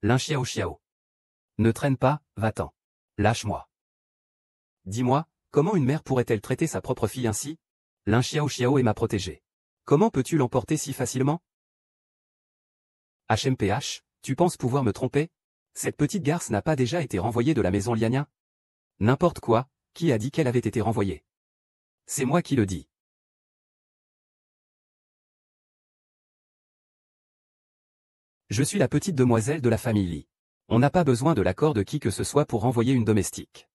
Lin Xiao Xiao. Ne traîne pas, va-t'en. Lâche-moi. Dis-moi, comment une mère pourrait-elle traiter sa propre fille ainsi? Lin Xiao Xiao est ma protégée. Comment peux-tu l'emporter si facilement? HMPH, tu penses pouvoir me tromper? Cette petite garce n'a pas déjà été renvoyée de la maison Liania? N'importe quoi, qui a dit qu'elle avait été renvoyée? C'est moi qui le dis. Je suis la petite demoiselle de la famille Li. On n'a pas besoin de l'accord de qui que ce soit pour renvoyer une domestique.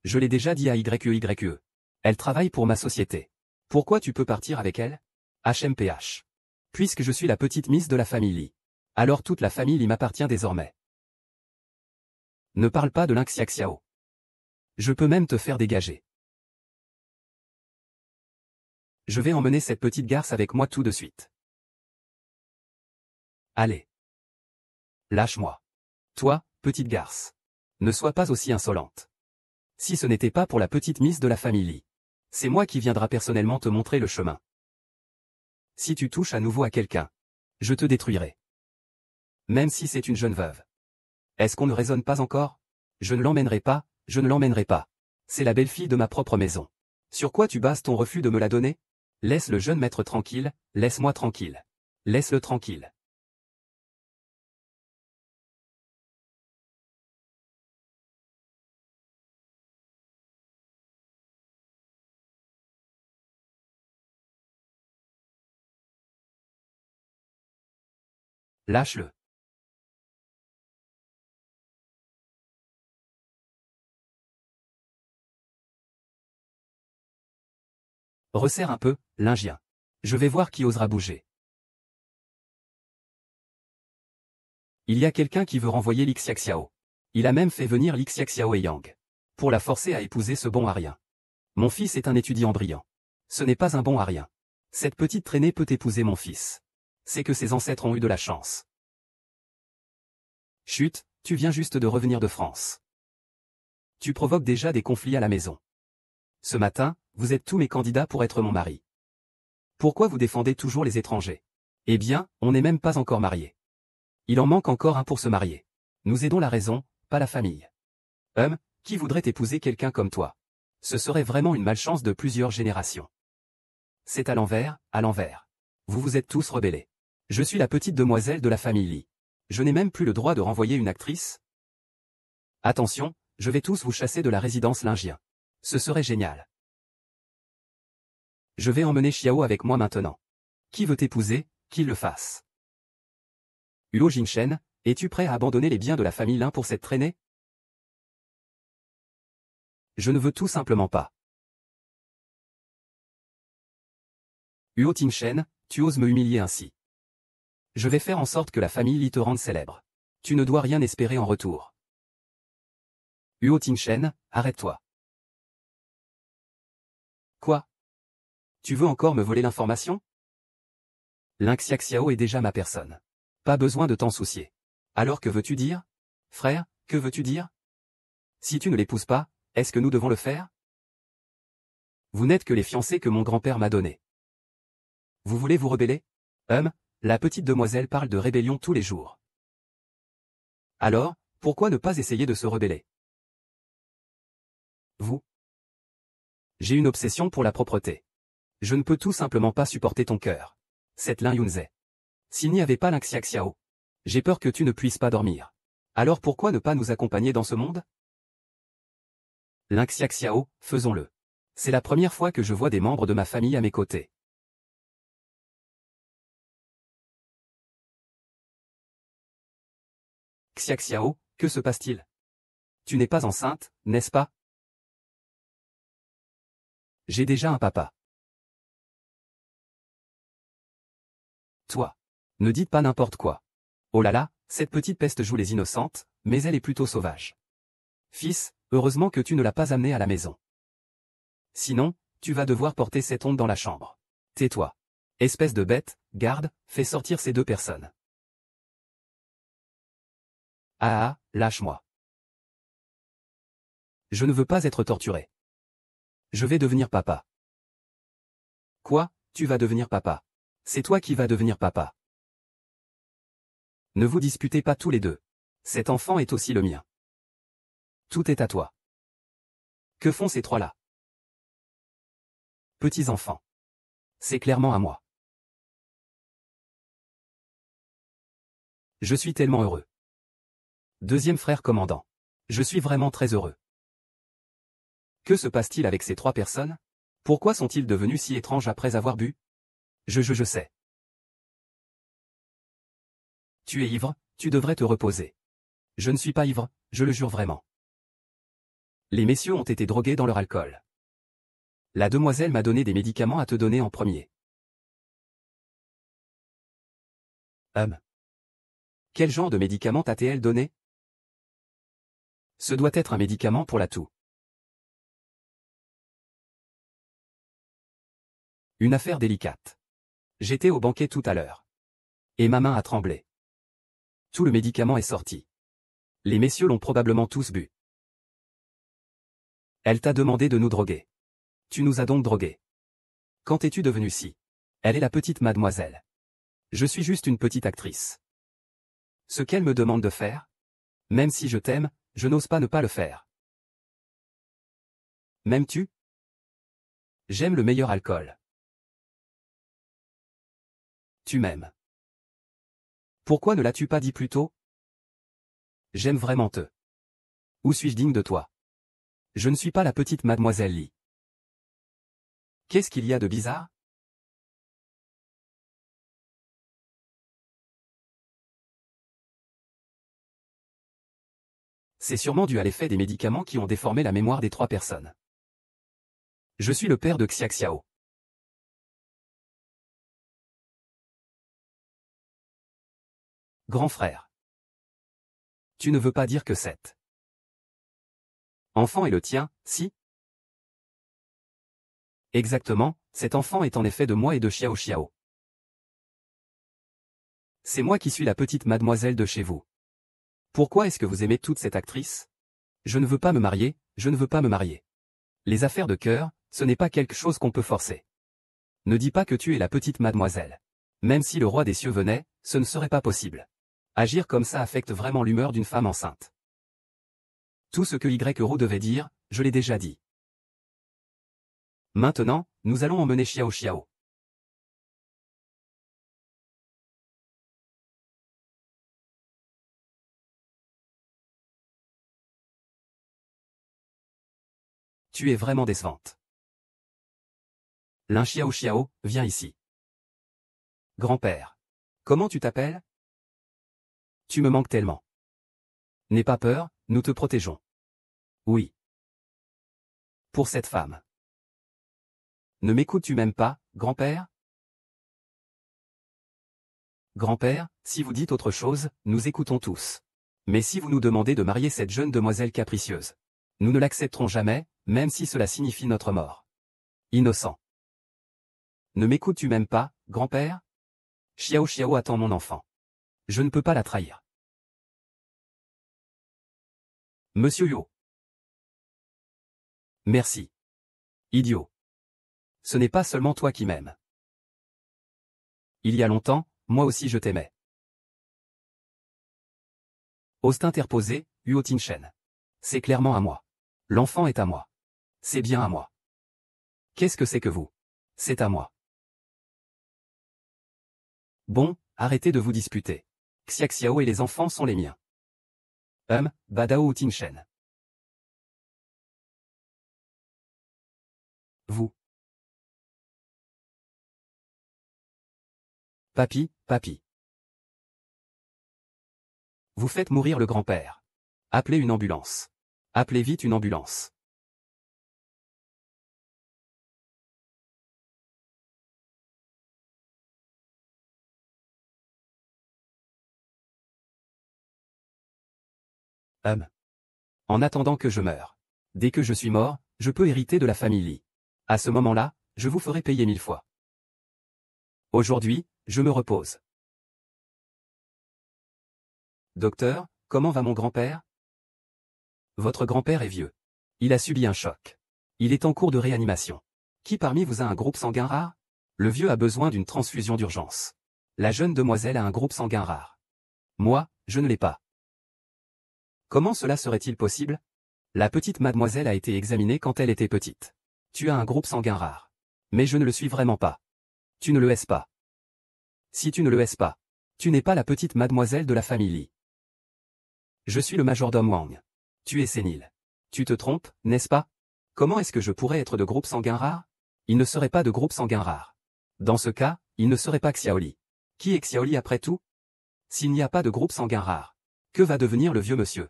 Je l'ai déjà dit à YQYE. Elle travaille pour ma société. Pourquoi tu peux partir avec elle? HMPH. Puisque je suis la petite miss de la famille Li. Alors toute la famille Li m'appartient désormais. Ne parle pas de Lynx Xiao. Je peux même te faire dégager. Je vais emmener cette petite garce avec moi tout de suite. Allez. Lâche-moi. Toi, petite garce. Ne sois pas aussi insolente. Si ce n'était pas pour la petite miss de la famille Li, c'est moi qui viendra personnellement te montrer le chemin. Si tu touches à nouveau à quelqu'un, je te détruirai. Même si c'est une jeune veuve. Est-ce qu'on ne raisonne pas encore? Je ne l'emmènerai pas, je ne l'emmènerai pas. C'est la belle-fille de ma propre maison. Sur quoi tu bases ton refus de me la donner? Laisse le jeune maître tranquille, laisse-moi tranquille. Laisse-le tranquille. Lâche-le. Resserre un peu, Lingien. Je vais voir qui osera bouger. Il y a quelqu'un qui veut renvoyer Lixiaxiao. Il a même fait venir Lixiaxiao et Yang. Pour la forcer à épouser ce bon à rien. Mon fils est un étudiant brillant. Ce n'est pas un bon à rien. Cette petite traînée peut épouser mon fils. C'est que ses ancêtres ont eu de la chance. Chut, tu viens juste de revenir de France. Tu provoques déjà des conflits à la maison. Ce matin, vous êtes tous mes candidats pour être mon mari. Pourquoi vous défendez toujours les étrangers? Eh bien, on n'est même pas encore marié. Il en manque encore un pour se marier. Nous aidons la raison, pas la famille. Qui voudrait épouser quelqu'un comme toi? Ce serait vraiment une malchance de plusieurs générations. C'est à l'envers, à l'envers. Vous vous êtes tous rebellés. Je suis la petite demoiselle de la famille Lee. Je n'ai même plus le droit de renvoyer une actrice. Attention, je vais tous vous chasser de la résidence Lingien. Ce serait génial. Je vais emmener Xiao avec moi maintenant. Qui veut t'épouser, qu'il le fasse. Huo Jingshen, es-tu prêt à abandonner les biens de la famille Lin pour cette traînée? Je ne veux tout simplement pas. Huo Tingshen, tu oses me humilier ainsi. Je vais faire en sorte que la famille Li te rende célèbre. Tu ne dois rien espérer en retour. Huo Tingshen, arrête-toi. Quoi? Tu veux encore me voler l'information? Lin Xiaoxiao est déjà ma personne. Pas besoin de t'en soucier. Alors que veux-tu dire? Frère, que veux-tu dire? Si tu ne l'épouses pas, est-ce que nous devons le faire? Vous n'êtes que les fiancés que mon grand-père m'a donnés. Vous voulez vous rebeller? La petite demoiselle parle de rébellion tous les jours. Alors, pourquoi ne pas essayer de se rebeller? Vous? J'ai une obsession pour la propreté. Je ne peux tout simplement pas supporter ton cœur. Cette Lin Yunzhe. S'il n'y avait pas Lin Xiaoxiao, j'ai peur que tu ne puisses pas dormir. Alors pourquoi ne pas nous accompagner dans ce monde? Lin Xiaoxiao, faisons-le. C'est la première fois que je vois des membres de ma famille à mes côtés. Xiaoxiao, que se passe-t-il? Tu n'es pas enceinte, n'est-ce pas? J'ai déjà un papa. Toi. Ne dites pas n'importe quoi. Oh là là, cette petite peste joue les innocentes, mais elle est plutôt sauvage. Fils, heureusement que tu ne l'as pas amenée à la maison. Sinon, tu vas devoir porter cette honte dans la chambre. Tais-toi. Espèce de bête, garde, fais sortir ces deux personnes. Ah, lâche-moi. Je ne veux pas être torturé. Je vais devenir papa. Quoi, tu vas devenir papa? C'est toi qui vas devenir papa. Ne vous disputez pas tous les deux. Cet enfant est aussi le mien. Tout est à toi. Que font ces trois-là? Petits enfants. C'est clairement à moi. Je suis tellement heureux. Deuxième frère commandant. Je suis vraiment très heureux. Que se passe-t-il avec ces trois personnes? Pourquoi sont-ils devenus si étranges après avoir bu? Je sais. Tu es ivre, tu devrais te reposer. Je ne suis pas ivre, je le jure vraiment. Les messieurs ont été drogués dans leur alcool. La demoiselle m'a donné des médicaments à te donner en premier. Quel genre de médicament t'a-t-elle donné? Ce doit être un médicament pour la toux. Une affaire délicate. J'étais au banquet tout à l'heure. Et ma main a tremblé. Tout le médicament est sorti. Les messieurs l'ont probablement tous bu. Elle t'a demandé de nous droguer. Tu nous as donc drogués. Quand es-tu devenue si? Elle est la petite mademoiselle. Je suis juste une petite actrice. Ce qu'elle me demande de faire? Même si je t'aime, je n'ose pas ne pas le faire. M'aimes-tu? J'aime le meilleur alcool. Tu m'aimes. Pourquoi ne l'as-tu pas dit plus tôt? J'aime vraiment te. Où suis-je digne de toi? Je ne suis pas la petite mademoiselle Lee. Qu'est-ce qu'il y a de bizarre? C'est sûrement dû à l'effet des médicaments qui ont déformé la mémoire des trois personnes. Je suis le père de Xiaoxiao. Grand frère. Tu ne veux pas dire que cet enfant est le tien, si? Exactement, cet enfant est en effet de moi et de Xiaoxiao. C'est moi qui suis la petite mademoiselle de chez vous. Pourquoi est-ce que vous aimez toute cette actrice? Je ne veux pas me marier, je ne veux pas me marier. Les affaires de cœur, ce n'est pas quelque chose qu'on peut forcer. Ne dis pas que tu es la petite mademoiselle. Même si le roi des cieux venait, ce ne serait pas possible. Agir comme ça affecte vraiment l'humeur d'une femme enceinte. Tout ce que Y Euro devait dire, je l'ai déjà dit. Maintenant, nous allons emmener Xiao Xiao. Tu es vraiment décevante. L'un Xiao Xiao, viens ici. Grand-père. Comment tu t'appelles? Tu me manques tellement. N'aie pas peur, nous te protégeons. Oui. Pour cette femme. Ne m'écoutes-tu même pas, grand-père? Grand-père, si vous dites autre chose, nous écoutons tous. Mais si vous nous demandez de marier cette jeune demoiselle capricieuse, nous ne l'accepterons jamais, même si cela signifie notre mort. Innocent. Ne m'écoutes-tu même pas, grand-père? Xiao Xiao attend mon enfant. Je ne peux pas la trahir. Monsieur Yo. Merci. Idiot. Ce n'est pas seulement toi qui m'aimes. Il y a longtemps, moi aussi je t'aimais. Ose t'interposer, Huo Tinshen. C'est clairement à moi. L'enfant est à moi. C'est bien à moi. Qu'est-ce que c'est que vous? C'est à moi. Bon, arrêtez de vous disputer. Xiaxiao et les enfants sont les miens. Badao ou Tinshen. Vous. Papi, papi. Vous faites mourir le grand-père. Appelez une ambulance. Appelez vite une ambulance. En attendant que je meure. Dès que je suis mort, je peux hériter de la famille Li. À ce moment-là, je vous ferai payer 1000 fois. Aujourd'hui, je me repose. Docteur, comment va mon grand-père? Votre grand-père est vieux. Il a subi un choc. Il est en cours de réanimation. Qui parmi vous a un groupe sanguin rare? Le vieux a besoin d'une transfusion d'urgence. La jeune demoiselle a un groupe sanguin rare. Moi, je ne l'ai pas. Comment cela serait-il possible? La petite mademoiselle a été examinée quand elle était petite. Tu as un groupe sanguin rare. Mais je ne le suis vraiment pas. Tu ne le es pas. Si tu ne le es pas, tu n'es pas la petite mademoiselle de la famille Li. Je suis le majordome Wang. Tu es sénile. Tu te trompes, n'est-ce pas? Comment est-ce que je pourrais être de groupe sanguin rare? Il ne serait pas de groupe sanguin rare. Dans ce cas, il ne serait pas Xiaoli. Qui est Xiaoli après tout? S'il n'y a pas de groupe sanguin rare, que va devenir le vieux monsieur?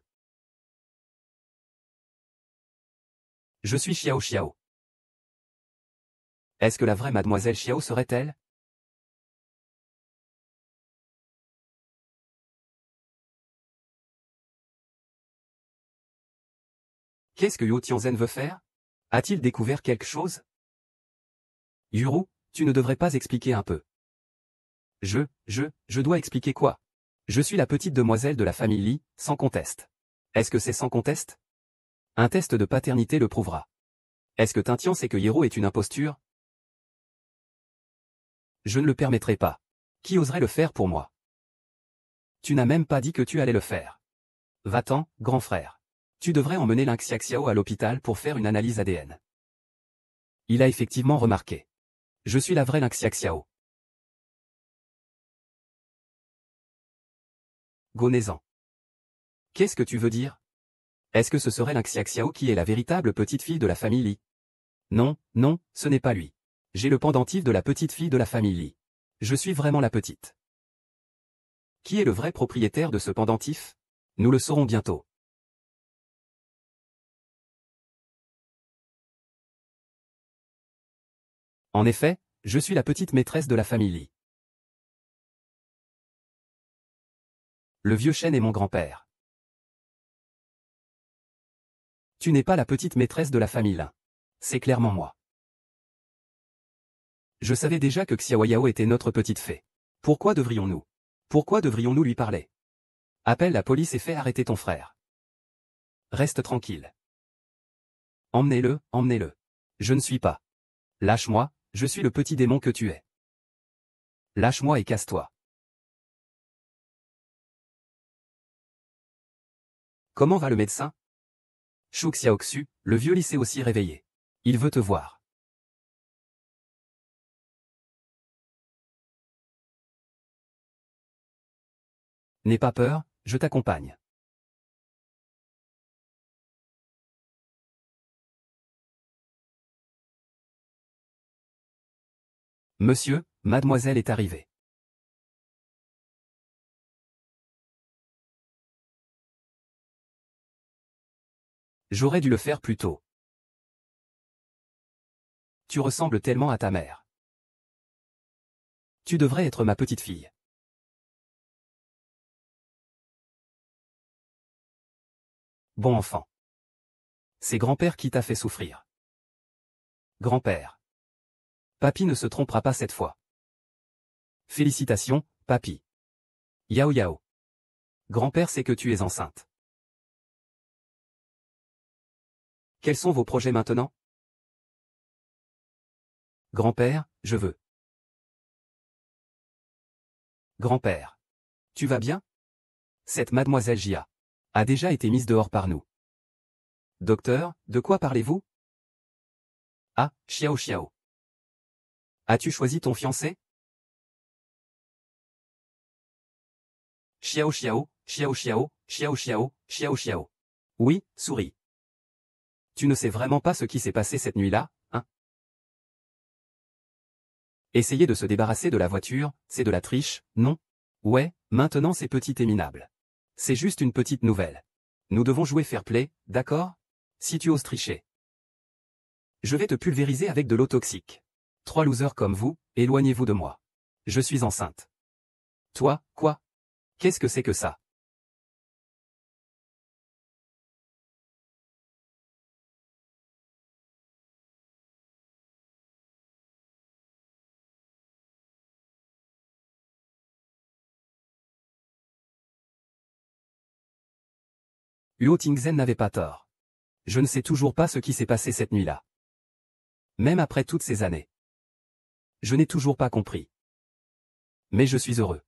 Je suis Xiao Xiao. Est-ce que la vraie mademoiselle Xiao serait-elle? Qu'est-ce que Yo Tianzhen veut faire? A-t-il découvert quelque chose? Yuru, tu ne devrais pas expliquer un peu. Je dois expliquer quoi? Je suis la petite demoiselle de la famille Li, sans conteste. Est-ce que c'est sans conteste? Un test de paternité le prouvera. Est-ce que Tintian sait que Hiro est une imposture? Je ne le permettrai pas. Qui oserait le faire pour moi? Tu n'as même pas dit que tu allais le faire. Va-t'en, grand frère. Tu devrais emmener Lin Xiaxiao à l'hôpital pour faire une analyse ADN. Il a effectivement remarqué. Je suis la vraie Lin Xiaxiao. Gonezan. Qu'est-ce que tu veux dire? Est-ce que ce serait Lin Xiaxiao qui est la véritable petite fille de la famille Li? Non, non, ce n'est pas lui. J'ai le pendentif de la petite fille de la famille Li. Je suis vraiment la petite. Qui est le vrai propriétaire de ce pendentif? Nous le saurons bientôt. En effet, je suis la petite maîtresse de la famille Li. Le vieux chêne est mon grand-père. Tu n'es pas la petite maîtresse de la famille Lin. C'est clairement moi. Je savais déjà que Xiaoyao était notre petite fée. Pourquoi devrions-nous lui parler? Appelle la police et fais arrêter ton frère. Reste tranquille. Emmenez-le, emmenez-le. Je ne suis pas. Lâche-moi, je suis le petit démon que tu es. Lâche-moi et casse-toi. Comment va le médecin? Shu Xiaoxu, le vieux lycée aussi réveillé. Il veut te voir. N'aie pas peur, je t'accompagne. Monsieur, mademoiselle est arrivée. J'aurais dû le faire plus tôt. Tu ressembles tellement à ta mère. Tu devrais être ma petite fille. Bon enfant. C'est grand-père qui t'a fait souffrir. Grand-père. Papy ne se trompera pas cette fois. Félicitations, papy. Yao Yao. Grand-père sait que tu es enceinte. Quels sont vos projets maintenant? Grand-père, je veux. Grand-père. Tu vas bien? Cette mademoiselle Jia a déjà été mise dehors par nous. Docteur, de quoi parlez-vous? Ah, Xiao Xiao. As-tu choisi ton fiancé? Xiao Xiao, Xiao Xiao, Xiao Xiao, Xiao Xiao. Oui, souris. Tu ne sais vraiment pas ce qui s'est passé cette nuit-là, hein? Essayer de se débarrasser de la voiture, c'est de la triche, non? Ouais, maintenant c'est petit et minable. C'est juste une petite nouvelle. Nous devons jouer fair play, d'accord? Si tu oses tricher. Je vais te pulvériser avec de l'eau toxique. 3 losers comme vous, éloignez-vous de moi. Je suis enceinte. Toi, quoi? Qu'est-ce que c'est que ça? Huo Tingzhen n'avait pas tort. Je ne sais toujours pas ce qui s'est passé cette nuit-là. Même après toutes ces années. Je n'ai toujours pas compris. Mais je suis heureux.